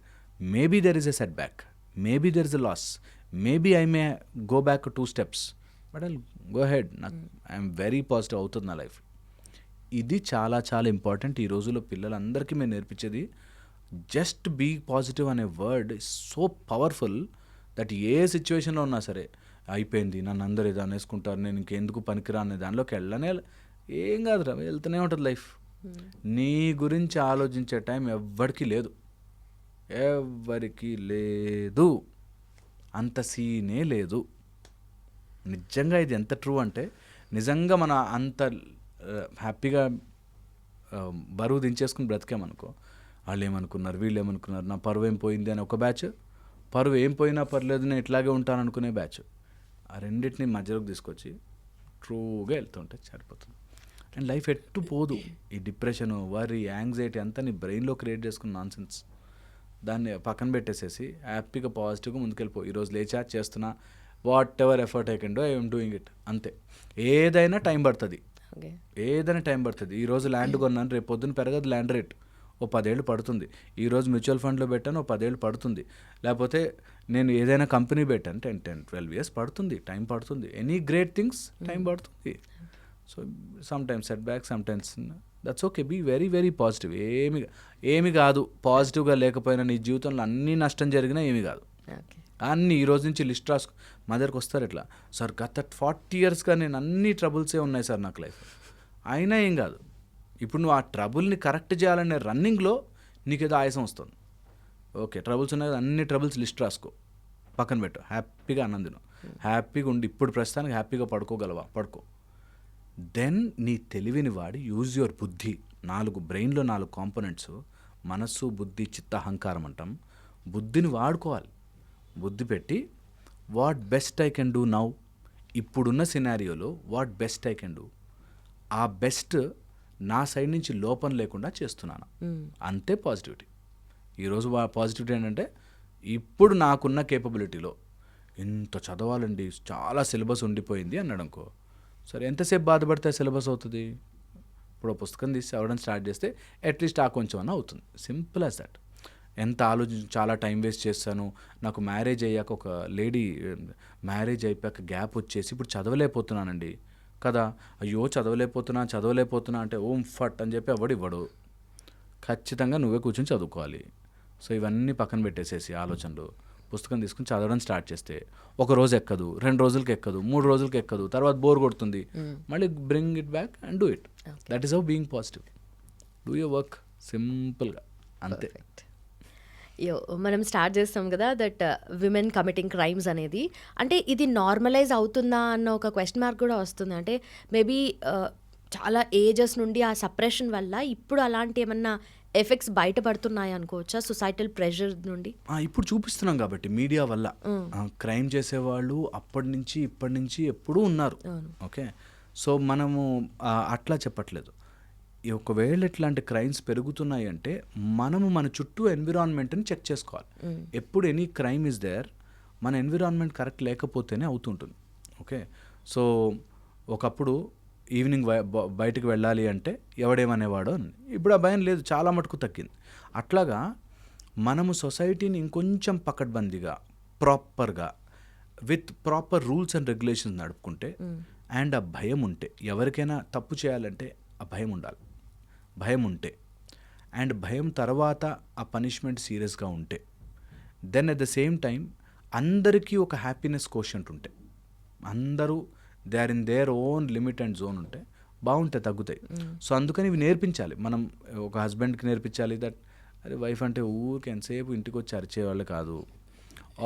Speaker 3: Maybe there is a setback, maybe there is a loss, maybe I may go back 2 steps, but I go ahead. నాకు I'm very positive అవుతుంది నా life. ఇది చాలా చాలా important. ఈ రోజుల్లో పిల్లలందరికీ మేము నేర్పించేది జస్ట్ బీ పాజిటివ్ అనే word is so powerful that ఏ సిచ్యువేషన్లో ఉన్నా సరే అయిపోయింది, నన్ను అందరూ ఏదో అనేసుకుంటారు, నేను ఇంకెందుకు పనికిరా అనే దానిలోకి వెళ్ళనే ఏం కాదురా, వెళ్తూనే ఉంటుంది లైఫ్. నీ గురించి ఆలోచించే టైం ఎవ్వరికి లేదు, ఎవ్వరికి లేదు, అంత సీనే లేదు. నిజంగా ఇది ఎంత ట్రూ అంటే, నిజంగా మన అంత హ్యాపీగా బరువు దించేసుకుని బ్రతికామనుకో, వాళ్ళు ఏమనుకున్నారు, వీళ్ళు ఏమనుకున్నారు, నా పరువు ఏం పోయింది అని ఒక బ్యాచ్, పరువు ఏం పోయినా పర్లేదు నేను ఇట్లాగే ఉంటాను అనుకునే బ్యాచ్. ఆ రెండింటిని మధ్యలోకి తీసుకొచ్చి ట్రూగా వెళ్తుంటే సరిపోతుంది. అండ్ లైఫ్ ఎట్టు పోదు. ఈ డిప్రెషను, వరీ, యాంగ్జైటీ అంతా నీ బ్రెయిన్లో క్రియేట్ చేసుకున్న నాన్సెన్స్. దాన్ని పక్కన పెట్టేసేసి హ్యాపీగా పాజిటివ్గా ముందుకెళ్ళిపో. ఈరోజు లేచా చేస్తున్నా, what ever effort I can do, I'm doing it, అంతే. ఏదైనా టైం పడుతుంది, ఏదైనా టైం పడుతుంది. ఈరోజు ల్యాండ్ కొన్నాను, రేపు పొద్దున్న పెరగదు ల్యాండ్ రేట్, ఓ 10 ఏళ్ళు పడుతుంది. ఈరోజు మ్యూచువల్ ఫండ్లో పెట్టాను, ఓ 10 ఏళ్ళు పడుతుంది. లేకపోతే నేను ఏదైనా కంపెనీ పెట్టాను, 10-12 years పడుతుంది, టైం పడుతుంది. ఎనీ గ్రేట్ థింగ్స్ టైం పడుతుంది. So sometimes setback, sometimes that's okay. Be very very positive. ఏమి కాదు, పాజిటివ్గా లేకపోయినా నీ జీవితంలో అన్నీ నష్టం జరిగినా ఏమి కాదు. అన్నీ ఈ రోజు నుంచి లిస్ట్ రాసుకో. మా దగ్గరకు వస్తారు ఇట్లా, సార్ గత 40 yearsగా నేను అన్ని ట్రబుల్సే ఉన్నాయి సార్ నాకు లైఫ్, అయినా ఏం కాదు. ఇప్పుడు నువ్వు ఆ ట్రబుల్ని కరెక్ట్ చేయాలనే రన్నింగ్లో నీకేదో ఆయాసం వస్తుంది. ఓకే, ట్రబుల్స్ ఉన్నాయి, అన్ని ట్రబుల్స్ లిస్ట్ రాసుకో, పక్కన పెట్టు, హ్యాపీగా ఆనందిను, హ్యాపీగా ఉండి ఇప్పుడు ప్రస్తుతానికి హ్యాపీగా పడుకోగలవా, పడుకో. దెన్ నీ తెలివిని వాడి యూజ్ యువర్ బుద్ధి. బ్రెయిన్లో 4 కాంపోనెంట్స్, మనస్సు, బుద్ధి, చిత్త, అహంకారం అంటాం. బుద్ధిని వాడుకోవాలి. బుద్ధి పెట్టి what best I can do now, ఇప్పుడున్న సినారియోలో what best I can do, ఆ బెస్ట్ నా సైడ్ నుంచి లోపం లేకుండా చేస్తున్నాను, అంతే పాజిటివిటీ. ఈరోజు పాజిటివిటీ ఏంటంటే, ఇప్పుడు నాకున్న కేపబిలిటీలో ఇంత చదవాలండి, చాలా సిలబస్ ఉండిపోయింది అన్నాడు అనుకో, సరే ఎంతసేపు బాధపడితే సిలబస్ అవుతుంది? ఇప్పుడు పుస్తకం తీసి చదవడం స్టార్ట్ చేస్తే అట్లీస్ట్ ఆ కొంచెం అన్న అవుతుంది. Simple as that. ఎంత చాలా టైం వేస్ట్ చేస్తాను. నాకు మ్యారేజ్ అయ్యాక ఒక లేడీ మ్యారేజ్ అయిపోయాక గ్యాప్ వచ్చేసి ఇప్పుడు చదవలేకపోతున్నానండి కదా, అయ్యో చదవలేకపోతున్నా అంటే ఓం ఫట్ అని చెప్పి ఎవడు ఇవ్వడు. ఖచ్చితంగా నువ్వే కూర్చొని చదువుకోవాలి. సో ఇవన్నీ పక్కన పెట్టేసేసి ఆలోచనలు పుస్తకం తీసుకుని చదవడం స్టార్ట్ చేస్తే ఒక రోజు ఎక్కదు, 2 రోజులకి ఎక్కదు, 3 రోజులకి ఎక్కదు, తర్వాత బోర్ కొడుతుంది, మళ్ళీ bring it back and do it. That is how being positive. Do your work సింపుల్గా, అంతే.
Speaker 2: మనం స్టార్ట్ చేస్తాం కదా దట్ విమెన్ కమిటింగ్ క్రైమ్స్ అనేది, అంటే ఇది నార్మలైజ్ అవుతుందా అన్న ఒక క్వశ్చన్ మార్క్ కూడా వస్తుంది. అంటే మేబీ చాలా ఏజెస్ నుండి ఆ సప్రెషన్ వల్ల ఇప్పుడు అలాంటి ఏమన్నా ఎఫెక్ట్స్ బయటపడుతున్నాయి అనుకోవచ్చా సొసైటల్ ప్రెషర్ నుండి?
Speaker 3: ఇప్పుడు చూపిస్తున్నాం కాబట్టి మీడియా వల్ల క్రైమ్ చేసేవాళ్ళు అప్పటి నుంచి ఇప్పటి నుంచి ఎప్పుడూ ఉన్నారు. ఓకే, సో మనము అట్లా చెప్పట్లేదు. ఒకవేళ ఇట్లాంటి క్రైమ్స్ పెరుగుతున్నాయి అంటే మనము మన చుట్టూ ఎన్విరాన్మెంట్ని చెక్ చేసుకోవాలి. ఎప్పుడు ఎనీ క్రైమ్ ఇస్ దేర్, మన ఎన్విరాన్మెంట్ కరెక్ట్ లేకపోతేనే అవుతుంటుంది. ఓకే, సో ఒకప్పుడు ఈవినింగ్ బయటకు వెళ్ళాలి అంటే ఎవడేమనేవాడో అని, ఇప్పుడు ఆ భయం లేదు, చాలా మటుకు తగ్గింది. అట్లాగా మనము సొసైటీని ఇంకొంచెం పకడ్బందీగా ప్రాపర్గా with proper rules and regulations నడుపుకుంటే అండ్ ఆ భయం ఉంటే, ఎవరికైనా తప్పు చేయాలంటే ఆ భయం ఉండాలి. భయం ఉంటే అండ్ భయం తర్వాత ఆ పనిష్మెంట్ సీరియస్గా ఉంటే, then at the same time అందరికీ ఒక హ్యాపీనెస్ కోషంట్ ఉంటే, అందరూ they are in their own limit and zone ఉంటే బాగుంటాయి, తగ్గుతాయి. సో అందుకని ఇవి నేర్పించాలి. మనం ఒక హస్బెండ్కి నేర్పించాలి దట్ అరే వైఫ్ అంటే ఊరికి ఎంతసేపు ఇంటికి వచ్చి అరిచేవాళ్ళు కాదు,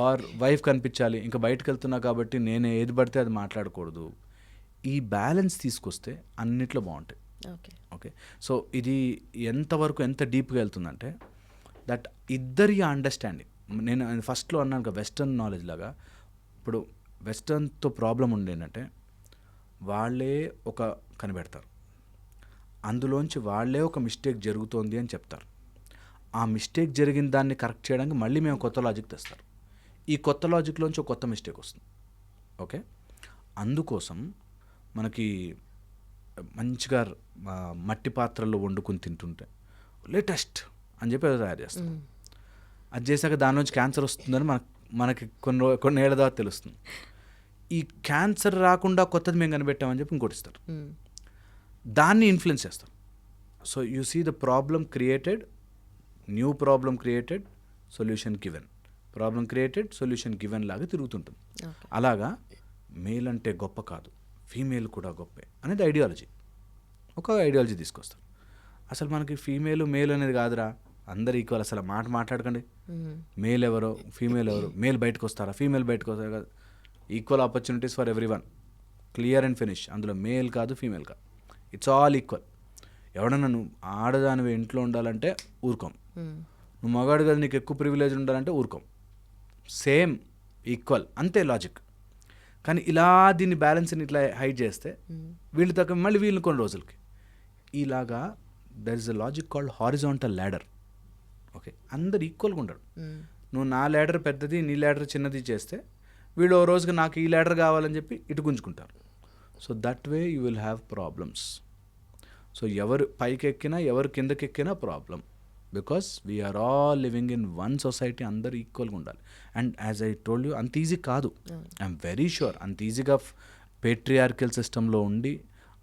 Speaker 3: ఆర్ వైఫ్ కనిపించాలి ఇంకా బయటకు వెళ్తున్నా కాబట్టి నేను ఏది పడితే అది మాట్లాడకూడదు. ఈ బ్యాలెన్స్ తీసుకొస్తే అన్నిట్లో బాగుంటాయి. ఓకే, సో ఇది ఎంతవరకు ఎంత డీప్గా వెళ్తుందంటే దట్ ఇద్దరి అండర్స్టాండింగ్. నేను ఫస్ట్లో అన్నాను కదా వెస్టర్న్ నాలెడ్జ్ లాగా, ఇప్పుడు వెస్టర్న్తో ప్రాబ్లం ఉండేంటంటే వాళ్ళే ఒక కనిపెడతారు, అందులోంచి వాళ్ళే ఒక మిస్టేక్ జరుగుతోంది అని చెప్తారు. ఆ మిస్టేక్ జరిగిన దాన్ని కరెక్ట్ చేయడానికి మళ్ళీ మేము కొత్త లాజిక్ తెస్తారు. ఈ కొత్త లాజిక్లోంచి ఒక కొత్త మిస్టేక్ వస్తుంది. ఓకే, అందుకోసం మనకి మంచిగా మట్టి పాత్రల్లో వండుకొని తింటుంటే లేటెస్ట్ అని చెప్పి ఏదో తయారు చేస్తాం. అది చేశాక దానిలోంచి క్యాన్సర్ వస్తుందని మనకి కొన్ని ఏళ్ళ తర్వాత తెలుస్తుంది. ఈ క్యాన్సర్ రాకుండా కొత్తది మేము కనిపెట్టామని చెప్పి ఇంకోటి ఇస్తారు, దాన్ని ఇన్ఫ్లుయెన్స్ చేస్తారు. So you see the problem created, new problem created, solution given, problem created, solution given లాగా తిరుగుతుంటుంది. అలాగా మేల్ అంటే గొప్ప కాదు, ఫీమేల్ కూడా గొప్పే అనేది ఐడియాలజీ, ఒక ఐడియాలజీ తీసుకొస్తారు. అసలు మనకి ఫీమేల్ మేల్ అనేది కాదురా, అందరు ఈక్వల్. అసలు మాట్లాడకండి, మేల్ ఎవరో ఫీమేల్ ఎవరో, మేల్ బయటకు వస్తారా ఫీమేల్ బయటకు వస్తారా కాదు, equal opportunities for every one, clear and finish. అందులో మేల్ కాదు ఫీమేల్ కాదు, ఇట్స్ ఆల్ ఈక్వల్. ఎవడన్నా నువ్వు ఆడదానివి ఇంట్లో ఉండాలంటే ఊరుకోం, నువ్వు మగాడు కదా నీకు ఎక్కువ ప్రివిలేజ్ ఉండాలంటే ఊరుకోం, సేమ్ ఈక్వల్, అంతే లాజిక్. కానీ ఇలా దీన్ని బ్యాలెన్స్ని ఇట్లా హైడ్ చేస్తే వీళ్ళు తగ్గ మళ్ళీ వీళ్ళని కొన్ని రోజులకి ఇలాగా there is a logic called horizontal ladder. Okay, అందరు ఈక్వల్గా ఉండరు. నువ్వు నా ల్యాడర్ పెద్దది నీ ల్యాడర్ చిన్నది చేస్తే వీళ్ళు ఓ రోజుకి నాకు ఈ ల్యాడర్ కావాలని చెప్పి ఇటు గుంజుకుంటారు. So that way you will have problems. So ఎవరు పైకి ఎక్కినా ఎవరు కిందకి ఎక్కినా problem, because we're all living in one society, అందరూ ఈక్వల్గా ఉండాలి. And as I told you అంత ఈజీ కాదు, ఐఎమ్ వెరీ షూర్. అంత ఈజీగా పేట్రియార్కల్ సిస్టంలో ఉండి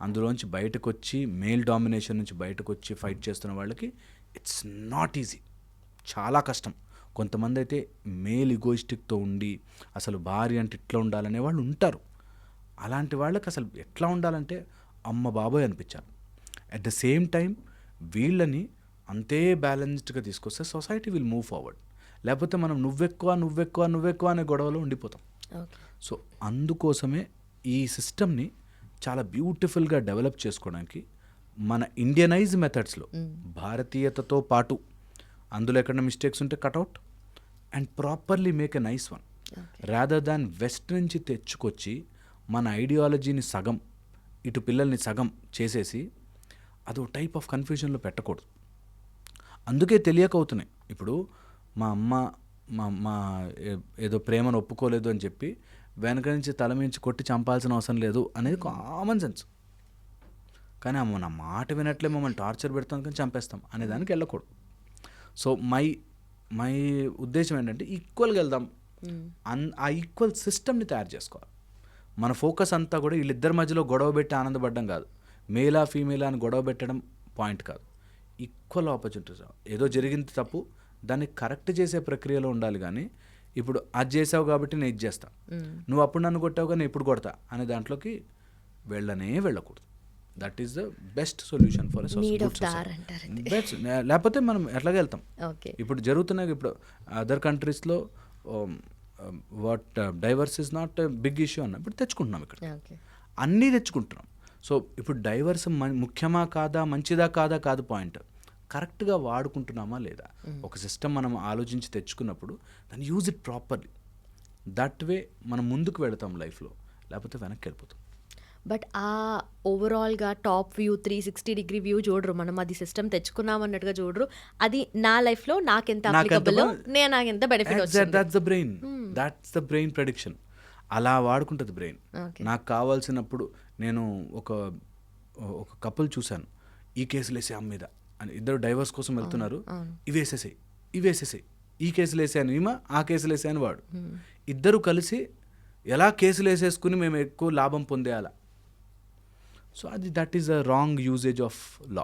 Speaker 3: అందులోంచి బయటకు వచ్చి మేల్ డామినేషన్ నుంచి బయటకు వచ్చి ఫైట్ చేస్తున్న వాళ్ళకి ఇట్స్ నాట్ ఈజీ, చాలా కష్టం. కొంతమంది అయితే మేల్ ఇగోయిస్టిక్తో ఉండి అసలు భార్య అంటే ఇట్లా ఉండాలనే వాళ్ళు ఉంటారు. అలాంటి వాళ్ళకి అసలు ఎట్లా ఉండాలంటే అమ్మ బాబోయ్ అనిపించాలి. అట్ ద సేమ్ టైం వీళ్ళని అంతే బ్యాలెన్స్డ్గా తీసుకొస్తే సొసైటీ విల్ మూవ్ ఫార్వర్డ్. లేకపోతే మనం నువ్వెక్కువ అనే గొడవలో ఉండిపోతాం. సో అందుకోసమే ఈ సిస్టమ్ని చాలా బ్యూటిఫుల్గా డెవలప్ చేసుకోవడానికి మన ఇండియనైజ్ మెథడ్స్లో భారతీయతతో పాటు అందులో ఎక్కడ మిస్టేక్స్ ఉంటే cutout and properly make a nice one, rather than west నుంచి తెచ్చుకొచ్చి మన ఐడియాలజీని సగం ఇటు పిల్లల్ని సగం చేసేసి అదో టైప్ ఆఫ్ కన్ఫ్యూజన్లో పెట్టకూడదు. అందుకే తెలియక అవుతున్నాయి. ఇప్పుడు మా అమ్మ ఏదో ప్రేమను ఒప్పుకోలేదు అని చెప్పి వెనక నుంచి తల మించి కొట్టి చంపాల్సిన అవసరం లేదు అనేది కామన్ సెన్స్. కానీ అమ్మ నా మాట వినట్లే మమ్మల్ని టార్చర్ పెడతాం కానీ చంపేస్తాం అనేదానికి వెళ్ళకూడదు. సో మై ఉద్దేశం ఏంటంటే ఈక్వల్గా వెళ్దాం, ఆ ఈక్వల్ సిస్టమ్ని తయారు చేసుకోవాలి. మన ఫోకస్ అంతా కూడా వీళ్ళిద్దరి మధ్యలో గొడవ పెట్టి ఆనందపడడం కాదు, మేలా ఫీమేలా అని గొడవ పెట్టడం పాయింట్ కాదు. ఈక్వల్ ఆపర్చునిటీస్, ఏదో జరిగింది తప్పు దాన్ని కరెక్ట్ చేసే ప్రక్రియలో ఉండాలి. కానీ ఇప్పుడు అది చేసావు కాబట్టి నేను ఇది చేస్తా, నువ్వు అప్పుడు నన్ను కొట్టావుగా నేను ఇప్పుడు కొడతా అనే దాంట్లోకి వెళ్ళకూడదు. That is the best solution for
Speaker 2: Need of the hour అంటారు అయితే.
Speaker 3: బెస్ట్. లేకపోతే మనం ఎట్లాగే వెళ్తాం.
Speaker 2: ఓకే.
Speaker 3: ఇప్పుడు జరుగుతున్నాయి, ఇప్పుడు అదర్ కంట్రీస్లో what divorce is not big issue అన్న ఇప్పుడు తెచ్చుకుంటున్నాం, ఇక్కడ
Speaker 2: ఓకే.
Speaker 3: అన్నీ తెచ్చుకుంటున్నాం. సో ఇప్పుడు డైవర్స్ ముఖ్యమా కాదా, మంచిదా కాదా కాదు పాయింట్, కరెక్ట్గా వాడుకుంటున్నామా లేదా. ఒక సిస్టమ్ మనం ఆలోచించి తెచ్చుకున్నప్పుడు దాన్ని use it properly. That way మనం ముందుకు వెళతాం లైఫ్లో, లేకపోతే వెనక్కి వెళ్ళిపోతాం.
Speaker 2: బట్ ఆ ఓవరాల్గా టాప్ వ్యూ 360 వ్యూ చూడరు, మనం అది సిస్టమ్ తెచ్చుకున్నాం అన్నట్టుగా చూడరు. అది నా లైఫ్లో నాకెంత అప్లికబుల్, నాకెంత బెనిఫిట్ వచ్చింది.
Speaker 3: That's the brain prediction. అలా వాడుకుంటుంది బ్రెయిన్. నాకు కావాల్సినప్పుడు నేను ఒక కపుల్ చూశాను, ఈ కేసులు వేసే అమ్మ మీద అని, ఇద్దరు డైవర్స్ కోసం వెళ్తున్నారు, ఇవేసేసాయి ఈ కేసులు వేసాను ఈమె, ఆ కేసులు వేసాను వాడు, ఇద్దరు కలిసి ఎలా కేసులు వేసేసుకుని మేము ఎక్కువ లాభం పొందేయాలా. So that is a wrong usage of law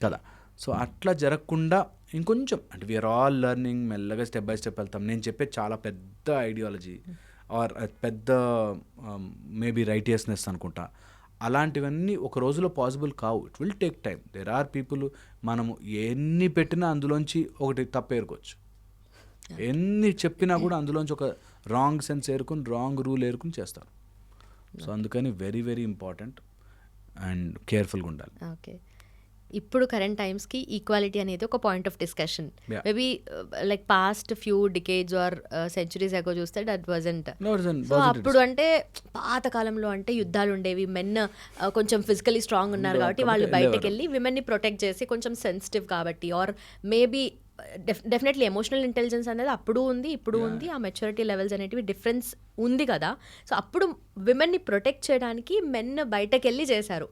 Speaker 3: కదా. సో అట్లా జరగకుండా ఇంకొంచెం అంటే వీఆర్ ఆల్ లెర్నింగ్, మెల్లగా స్టెప్ బై స్టెప్ వెళ్తాం. నేను చెప్పే చాలా పెద్ద ఐడియాలజీ ఆర్ పెద్ద మేబీ రైటియస్నెస్ అనుకుంటా, అలాంటివన్నీ ఒక రోజులో పాసిబుల్ కావు. It will take time. There are people, మనము ఎన్ని పెట్టినా అందులోంచి ఒకటి తప్పు ఏరుకోవచ్చు, ఎన్ని చెప్పినా కూడా అందులోంచి ఒక రాంగ్ సెన్స్ ఏరుకుని రాంగ్ రూల్ ఏరుకుని చేస్తారు. సో అందుకని వెరీ వెరీ ఇంపార్టెంట్ అండ్ కేర్ఫుల్గా ఉండాలి.
Speaker 2: ఓకే. ఇప్పుడు కరెంట్ టైమ్స్కి ఈక్వాలిటీ అనేది ఒక point of discussion. Maybe like past few decades or centuries ago చూస్తే దట్ వాజంట్. సో అప్పుడు అంటే పాత కాలంలో అంటే యుద్ధాలు ఉండేవి, మెన్ కొంచెం ఫిజికలీ స్ట్రాంగ్ ఉన్నారు కాబట్టి వాళ్ళు బయటకు వెళ్ళి విమెన్ని ప్రొటెక్ట్ చేసి, కొంచెం సెన్సిటివ్ కాబట్టి, or maybe definitely emotional intelligence అనేది అప్పుడు ఉంది, ఇప్పుడు ఉంది, ఆ మెచ్యూరిటీ లెవెల్స్ అనేటివి డిఫరెన్స్ ఉంది కదా. సో అప్పుడు విమెన్ని ప్రొటెక్ట్ చేయడానికి మెన్ బయటకు వెళ్ళి చేశారు.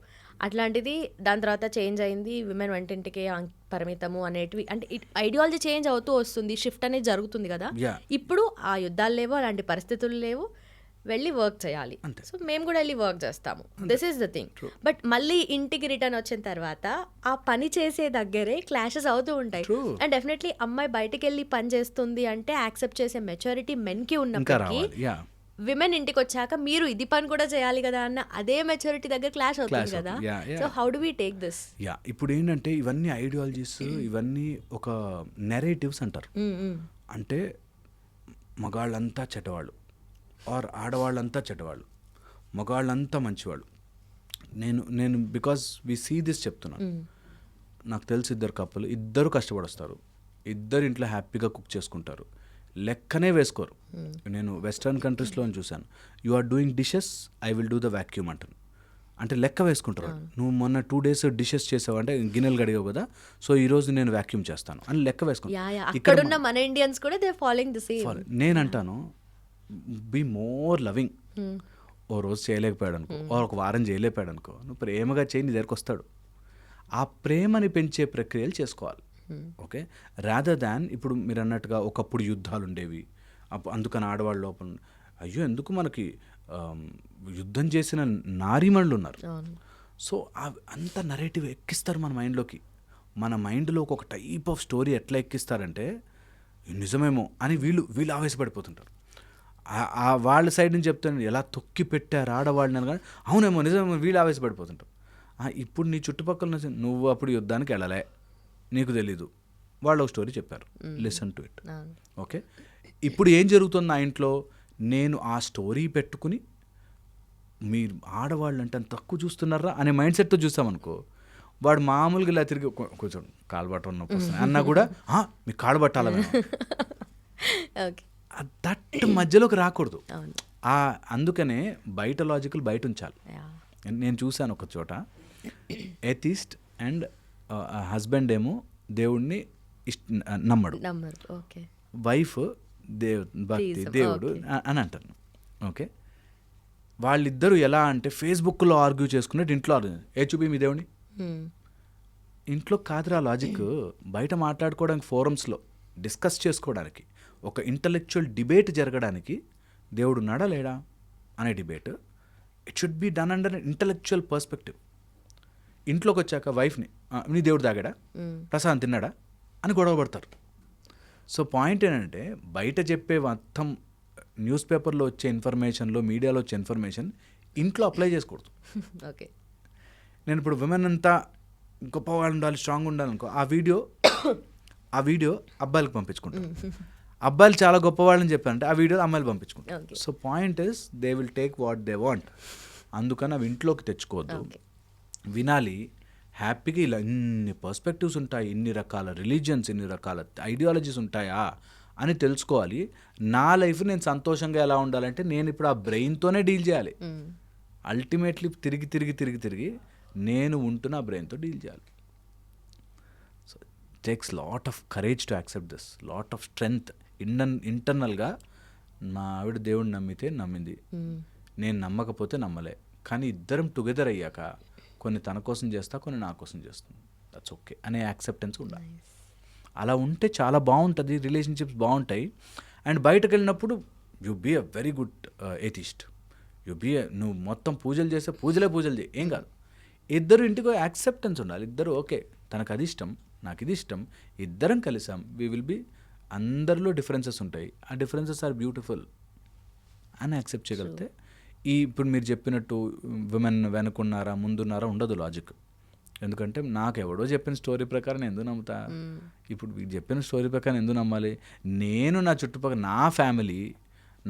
Speaker 2: అట్లాంటిది దాని తర్వాత చేంజ్ అయింది, విమెన్ వంటింటికే పరిమితము అనేటివి, అంటే ఐడియాలజీ చేంజ్ అవుతూ వస్తుంది, షిఫ్ట్ అనేది జరుగుతుంది కదా. ఇప్పుడు ఆ యుద్ధాలు లేవు, అలాంటి పరిస్థితులు లేవు, వెళ్ళి వర్క్ చేయాలి. సో మేము కూడా వెళ్ళి వర్క్ చేస్తాము. This is the thing. But మళ్ళీ ఇంటికి రిటర్న్ వచ్చిన తర్వాత ఆ పని చేసే దగ్గరే క్లాషెస్ అవుతూ ఉంటాయి. అండ్ డెఫినెట్లీ అమ్మాయి బయటకు వెళ్ళి పని చేస్తుంది అంటే యాక్సెప్ట్ చేసే మెచ్యూరిటీ మెన్కి ఉన్నప్పటికీ, విమెన్ ఇంటికి వచ్చాక మీరు ఇది పని కూడా చేయాలి కదా అన్న అదే మెచ్యూరిటీ దగ్గర క్లాష్ అవుతుంది కదా. So how do we take this?
Speaker 3: ఇప్పుడు ఏంటంటే ఇవన్నీ ఐడియాలజీస్, ఇవన్నీ ఒక నెరేటివ్స్ అంటారు. అంటే మగాళ్ళంతా చెడ్డవాళ్ళు ఆర్ ఆడవాళ్ళంతా చెడ్డవాళ్ళు, మగాళ్ళంతా మంచివాళ్ళు. నేను బికాజ్ వి సీ దిస్ చెప్తున్నాను. నాకు తెలిసి ఇద్దరు కప్పులు, ఇద్దరు కష్టపడొస్తారు, ఇద్దరు ఇంట్లో హ్యాపీగా కుక్ చేసుకుంటారు, లెక్కనే వేసుకోరు. నేను వెస్టర్న్ కంట్రీస్లో చూశాను, you are doing dishes, I will do the vacuum అంటాను. అంటే లెక్క వేసుకుంటారు. నువ్వు మొన్న 2 days డిషెస్ చేసావు అంటే గిన్నెలు గడిగావు కదా, సో ఈరోజు నేను వ్యాక్యూమ్ చేస్తాను అని లెక్క వేసుకుంటాను.
Speaker 2: ఇక్కడ మన ఇండియన్స్ కూడా దే ఫాలోయింగ్ ది సేమ్.
Speaker 3: నేనంటాను బీ మోర్ లవింగ్. ఓ రోజు చేయలేకపోయాడు అనుకో, ఒక వారం చేయలేకపోయాడు అనుకో, నువ్వు ప్రేమగా చేయి, నీ దగ్గరకు వస్తాడు. ఆ ప్రేమని పెంచే ప్రక్రియలు చేసుకోవాలి. ఓకే, రాదర్ దాన్ ఇప్పుడు మీరు అన్నట్టుగా ఒకప్పుడు యుద్ధాలు ఉండేవి, అందుకని ఆడవాళ్ళ లోపల అయ్యో ఎందుకు మనకి యుద్ధం చేసిన నారీమణులు ఉన్నారు. సో అంత నరేటివ్ ఎక్కిస్తారు మన మైండ్లోకి. మన మైండ్లోకి ఒక టైప్ ఆఫ్ స్టోరీ ఎట్లా ఎక్కిస్తారంటే నిజమేమో అని వీళ్ళు ఆవేశపడిపోతుంటారు. వాళ్ళ సైడ్ నుంచి చెప్తాను ఎలా తొక్కి పెట్టారు ఆడవాళ్ళని అని, కానీ అవునేమో నిజమేమో వీళ్ళు ఆవేశపడిపోతుంటారు. ఇప్పుడు నీ చుట్టుపక్కల నువ్వు అప్పుడు యుద్ధానికి వెళ్ళలే, నీకు తెలీదు, వాళ్ళు ఒక స్టోరీ చెప్పారు, లిసన్ టు ఇట్. ఓకే, ఇప్పుడు ఏం జరుగుతుంది నా ఇంట్లో, నేను ఆ స్టోరీ పెట్టుకుని మీరు ఆడవాళ్ళు అంటే తక్కువ చూస్తున్నారా అనే మైండ్ సెట్తో చూసామనుకో, వాడు మామూలుగా ఇలా తిరిగి కొంచెం కాలు బట్ట ఉన్నప్పుడు అన్నా కూడా మీకు కాలు పట్టాల, దట్ మధ్యలోకి రాకూడదు. అందుకనే బయట లాజికల్ బయట ఉంచాలి. నేను చూశాను ఒక చోట, ఎథిస్ట్ అండ్ హస్బెండ్ ఏమో దేవుడిని నమ్మడు, వైఫ్ భక్తి దేవుడు అని అంటాను. ఓకే, వాళ్ళిద్దరూ ఎలా అంటే ఫేస్బుక్లో ఆర్గ్యూ చేసుకున్నట్టు ఇంట్లో చూపి మీ దేవుని. ఇంట్లో కాదురా లాజిక్, బయట మాట్లాడుకోవడానికి ఫోరమ్స్లో డిస్కస్ చేసుకోవడానికి, ఒక ఇంటలెక్చువల్ డిబేట్ జరగడానికి దేవుడు ఉన్నాడా లేడా అనే debate, it should be done under intellectual perspective. ఇంట్లోకి వచ్చాక వైఫ్ని నీ దేవుడు తాగాడా, ప్రసాదం తిన్నాడా అని గొడవ పడతారు. సో పాయింట్ ఏంటంటే బయట చెప్పే మొత్తం న్యూస్ పేపర్లో వచ్చే ఇన్ఫర్మేషన్లో మీడియాలో వచ్చే ఇన్ఫర్మేషన్ ఇంట్లో అప్లై చేసుకోకూడదు.
Speaker 2: ఓకే.
Speaker 3: నేను ఇప్పుడు విమెన్ అంతా గొప్పవాళ్ళు ఉండాలి, స్ట్రాంగ్ ఉండాలి అనుకో, ఆ వీడియో అబ్బాయిలకు పంపించుకుంటాను. అబ్బాయిలు చాలా గొప్పవాళ్ళని చెప్పారంటే ఆ వీడియో అమ్మాయిలు పంపించుకుంటారు. So point is they will take what they want. అందుకని అవి ఇంట్లోకి తెచ్చుకోవద్దు, వినాలి హ్యాపీగా. ఇలా ఇన్ని పర్స్పెక్టివ్స్ ఉంటాయి, ఇన్ని రకాల రిలీజియన్స్, ఇన్ని రకాల ఐడియాలజీస్ ఉంటాయా అని తెలుసుకోవాలి. నా లైఫ్ నేను సంతోషంగా ఎలా ఉండాలంటే నేను ఇప్పుడు ఆ బ్రెయిన్తోనే డీల్ చేయాలి. అల్టిమేట్లీ తిరిగి నేను ఉంటున్న ఆ బ్రెయిన్తో డీల్ చేయాలి. So takes lot of courage to accept this, lot of strength. ఇంటర్నల్గా మా ఆవిడ దేవుడిని నమ్మితే నమ్మింది, నేను నమ్మకపోతే నమ్మలే. కానీ ఇద్దరం టుగెదర్ అయ్యాక కొన్ని తన కోసం చేస్తా, కొన్ని నా కోసం చేస్తుంది, దట్స్ ఓకే అనే యాక్సెప్టెన్స్ ఉండాలి. అలా ఉంటే చాలా బాగుంటుంది, రిలేషన్షిప్స్ బాగుంటాయి. అండ్ బయటకు వెళ్ళినప్పుడు you be a very good atheist. నువ్వు మొత్తం పూజలు చేస్తే పూజలే చేయి, ఏం కాదు. ఇద్దరు ఇంటికి యాక్సెప్టెన్స్ ఉండాలి. ఇద్దరు ఓకే, తనకు అది ఇష్టం, నాకు ఇది ఇష్టం, ఇద్దరం కలిసాం, వీ విల్ బీ. అందరిలో డిఫరెన్సెస్ ఉంటాయి, ఆ డిఫరెన్సెస్ ఆర్ బ్యూటిఫుల్ అని యాక్సెప్ట్ చేయగలిగితే. ఇప్పుడు మీరు చెప్పినట్టు విమెన్ వెనుకున్నారా ముందున్నారా ఉండదు లాజిక్. ఎందుకంటే నాకు ఎవడో చెప్పిన స్టోరీ ప్రకారం నేను ఎందుకు నమ్ముతా? ఇప్పుడు వీడు చెప్పిన స్టోరీ ప్రకారం ఎందుకు నమ్మాలి? నేను నా చుట్టుపక్కల నా ఫ్యామిలీ,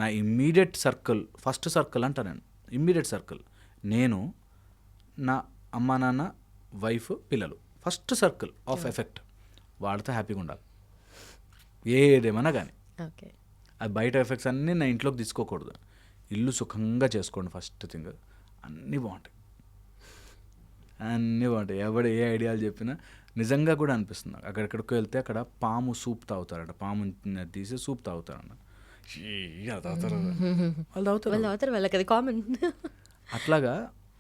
Speaker 3: నా ఇమ్మీడియట్ సర్కిల్, ఫస్ట్ సర్కిల్ అంటా నేను, ఇమ్మీడియట్ సర్కిల్ నేను, నా అమ్మా నాన్న, వైఫ్, పిల్లలు, ఫస్ట్ సర్కిల్ ఆఫ్ ఎఫెక్ట్. వాళ్ళతో హ్యాపీగా ఉండాలి ఏదేమన్నా కానీ.
Speaker 2: ఓకే.
Speaker 3: అది బయట ఎఫెక్ట్స్ అన్నీ నా ఇంట్లోకి తీసుకోకూడదు. ఇల్లు సుఖంగా చేసుకోండి ఫస్ట్ థింగ్. అన్నీ బాగుంటాయి. ఎవడు ఏ ఐడియాలు చెప్పినా నిజంగా కూడా అనిపిస్తుంది. అక్కడెక్కడికి వెళ్తే అక్కడ పాము సూప్ తాగుతారట, పాము తీసి సూప్ తాగుతారన్న, వాళ్ళు తాగుతారు,
Speaker 2: వాళ్ళకి అది కామన్.
Speaker 3: అట్లాగా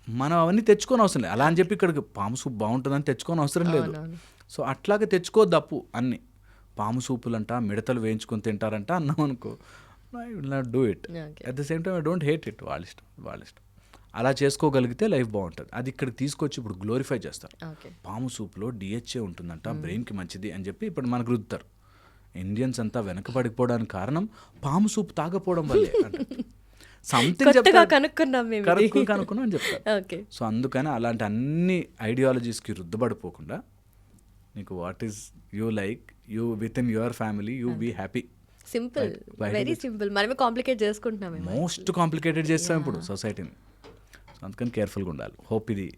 Speaker 3: మనం అవన్నీ తెచ్చుకొని అవసరం లేదు. అలా అని చెప్పి ఇక్కడికి పాము సూప్ బాగుంటుందని తెచ్చుకొని అవసరం లేదు. సో అట్లాగే తెచ్చుకోవద్దు అప్పు. అన్నీ పాము సూపులంట, మిడతలు వేయించుకొని తింటారంట అన్నాం అనుకో, I will not do it. At the same time I don't hate it. వాళ్ళ ఇష్టం. అలా చేసుకోగలిగితే లైఫ్ బాగుంటుంది. అది ఇక్కడికి తీసుకొచ్చి ఇప్పుడు గ్లోరిఫై చేస్తారు. పాము సూప్లో డిహెచ్ఏ ఉంటుందంట, బ్రెయిన్కి మంచిది అని చెప్పి ఇప్పుడు మనకు రుద్దుతారు. ఇండియన్స్ అంతా వెనకబడిపోవడానికి కారణం పాము సూప్ తాగపోవడం వల్లే సంథింగ్ కనుక్కున్నాం అని చెప్తారు. సో అందుకని అలాంటి అన్ని ఐడియాలజీస్కి రుద్దబడిపోకుండా నీకు what is you like, you with in your family, you be happy.
Speaker 2: Simple, very simple. మనమే కాంప్లికేట్ చేసుకుంటున్నాం,
Speaker 3: మోస్ట్ కాంప్లికేటెడ్ చేస్తాం ఇప్పుడు సొసైటీని. సో అందుకని కేర్ఫుల్గా ఉండాలి. హోప్ ఇది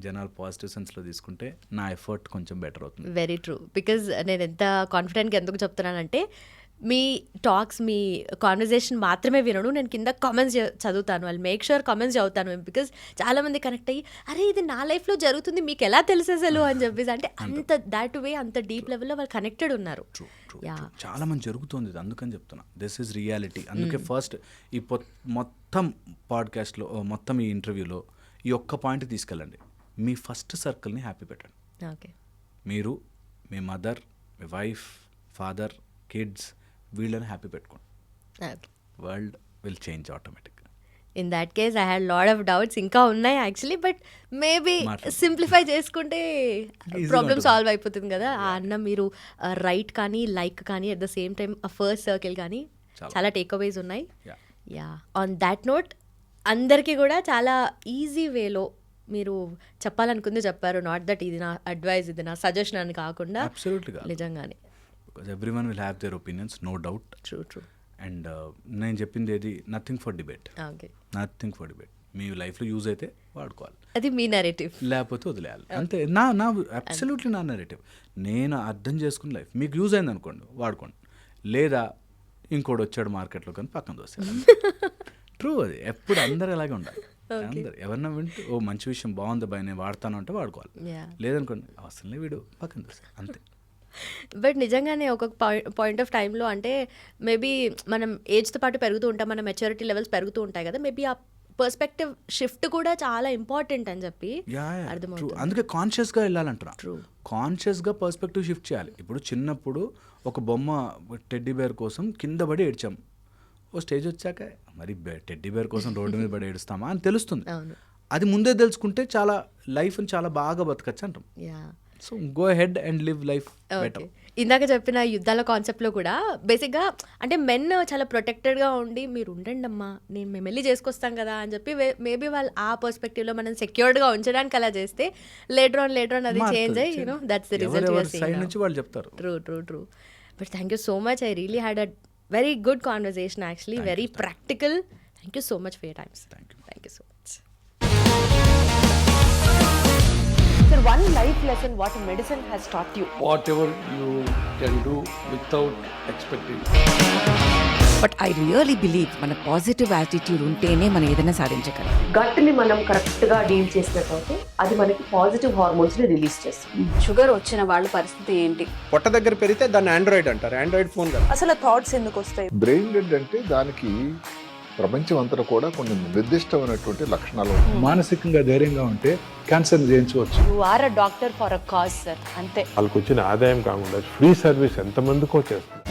Speaker 3: జనాలు పాజిటివ్ సెన్స్లో తీసుకుంటే నా ఎఫర్ట్ కొంచెం బెటర్ అవుతుంది.
Speaker 2: Very true. బికాజ్ నేను ఎంత కాన్ఫిడెంట్గా ఎందుకు చెప్తున్నానంటే మీ టాక్స్, మీ కాన్వర్జేషన్ మాత్రమే వినను, నేను కింద కామెంట్స్ చదువుతాను. వాళ్ళు మేక్ షూర్ కామెంట్స్ చదువుతాను. బికాజ్ చాలామంది కనెక్ట్ అయ్యి అరే ఇది నా లైఫ్లో జరుగుతుంది మీకు ఎలా తెలిసేసలు అని చెప్పేసి, అంటే అంత దాట్ వే అంత డీప్ లెవెల్లో వాళ్ళు కనెక్టెడ్ ఉన్నారు.
Speaker 3: చాలా మంది జరుగుతుంది ఇది, అందుకని చెప్తున్నా దిస్ ఈజ్ రియాలిటీ. అందుకే ఫస్ట్ ఈ మొత్తం పాడ్కాస్ట్లో, మొత్తం ఈ ఇంటర్వ్యూలో ఈ ఒక్క పాయింట్ తీసుకెళ్ళండి. మీ ఫస్ట్ సర్కిల్ని హ్యాపీ పెట్టండి.
Speaker 2: ఓకే.
Speaker 3: మీరు, మీ మదర్, మీ వైఫ్, ఫాదర్, కిడ్స్, వీళ్ళని హ్యాపీ పెట్టుకోండి. World will change automatic.
Speaker 2: In that case I had lot of doubts, ఇంకా ఉన్నాయి యాక్చువల్లీ, బట్ మేబీ సింప్లిఫై చేసుకుంటే ప్రాబ్లమ్ సాల్వ్ అయిపోతుంది కదా. ఆ అన్న మీరు రైట్ కానీ లైక్ కానీ at the same time first circle కానీ చాలా టేక్ అవేస్ ఉన్నాయి. యా, ఆన్ దాట్ నోట్ అందరికీ కూడా చాలా ఈజీ వేలో మీరు చెప్పాలనుకుంది చెప్పారు. నాట్ దట్ ఇది నా అడ్వైస్, ఇది నా సజెషన్ అని కాకుండా నిజంగానే.
Speaker 3: Because everyone will have their opinions, no doubt.
Speaker 2: True.
Speaker 3: And నేను చెప్పింది ఏది నథింగ్ ఫర్ డిబేట్. మీ లైఫ్లో యూజ్ అయితే వాడుకోవాలి,
Speaker 2: అది మీ నెరేటివ్,
Speaker 3: లేకపోతే వదిలేయాలి అంతే. నా అబ్సల్యూట్లీ నా నెరేటివ్. నేను అర్థం చేసుకున్న లైఫ్ మీకు యూజ్ అయింది అనుకోండి, వాడుకోండి. లేదా ఇంకోటి వచ్చాడు మార్కెట్లో కానీ పక్కన దోస్తాడు. ట్రూ, అది ఎప్పుడు అందరు అలాగే ఉండాలి. అందరు ఎవరన్నా వింటూ ఓ మంచి విషయం బాగుంది బాయ్ నేను వాడతాను అంటే వాడుకోవాలి. లేదనుకోండి అవసరం వీడు పక్కన దోస్తాడు అంతే.
Speaker 2: బట్ నిజంగానే ఒక పాయింట్ ఆఫ్ టైంలో, అంటే మేబీ మనం ఏజ్తో పాటు పెరుగుతూ ఉంటాం, మన మెచ్యూరిటీ లెవెల్స్ పెరుగుతూ ఉంటాయి కదా, మేబీ ఆ పర్స్పెక్టివ్ షిఫ్ట్ కూడా చాలా ఇంపార్టెంట్ అని చెప్పి అర్థమవుతుంది.
Speaker 3: అందుకే కాన్షియస్గా వెళ్ళాలంటారా. కాన్షియస్గా పర్స్పెక్టివ్ షిఫ్ట్ చేయాలి. ఇప్పుడు చిన్నప్పుడు ఒక బొమ్మ టెడ్డీ బేర్ కోసం కింద పడి ఏడ్చాం, ఓ స్టేజ్ వచ్చాక మరి టెడ్డీ బేర్ కోసం రోడ్డు మీద పడి ఏడుస్తామా అని తెలుస్తుంది. అది ముందే తెలుసుకుంటే చాలా లైఫ్ని చాలా బాగా బతకచ్చు అంటాం. So go head and live life better.
Speaker 2: ఇందాక చెప్పిన యుద్ధాల కాన్సెప్ట్లో కూడా బేసిక్గా అంటే మెన్ చాలా ప్రొటెక్టెడ్గా ఉండి మీరు ఉండండి అమ్మా మేము వెళ్ళి చేసుకొస్తాం కదా అని చెప్పి మేబీ వాళ్ళు ఆ పర్స్పెక్టివ్లో మనం సెక్యూర్డ్గా ఉంచడానికి అలా చేస్తే లేటర్ ఆన్ అది చేంజ్ అయ్యి you know that's the result
Speaker 3: side నుంచి వాళ్ళు చెప్తారు.
Speaker 2: True but thank you so much. I really had a very good conversation actually, very practical. Thank you so much for your times. Thank you so much. Sir, one life lesson what medicine has taught you.
Speaker 4: Whatever you can do without expecting.
Speaker 5: But I really believe మన positive attitude ఉంటేనే మనం ఏదైనా సాధించగలం.
Speaker 6: గట్ని మనం కరెక్ట్గా deal చేసినట్లయితే అది మనకి పాజిటివ్ హార్మోన్స్ని రిలీజ్ చేస్తుంది.
Speaker 7: షుగర్ వచ్చిన వాళ్ళ పరిస్థితి ఏంటి?
Speaker 8: పొట్ట దగ్గర పెరిగితే దాన్ని ఆండ్రాయిడ్ అంటారు, ఆండ్రాయిడ్ ఫోన్ కదా.
Speaker 6: అసలు థాట్స్ ఎందుకు వస్తాయి?
Speaker 9: బ్రెయిన్ డెడ్ అంటే దానికి ప్రపంచం అంతా కూడా కొన్ని నిర్దిష్టమైనటువంటి లక్షణాలు ఉంటాయి.
Speaker 10: మానసికంగా ధైర్యంగా ఉంటే క్యాన్సర్ జయించవచ్చు.
Speaker 6: You are a doctor for a cause sir, అంతే.
Speaker 11: వాళ్ళకి వచ్చిన ఆదాయం కాకుండా ఫ్రీ సర్వీస్ ఎంతమందికో చేస్తుంది.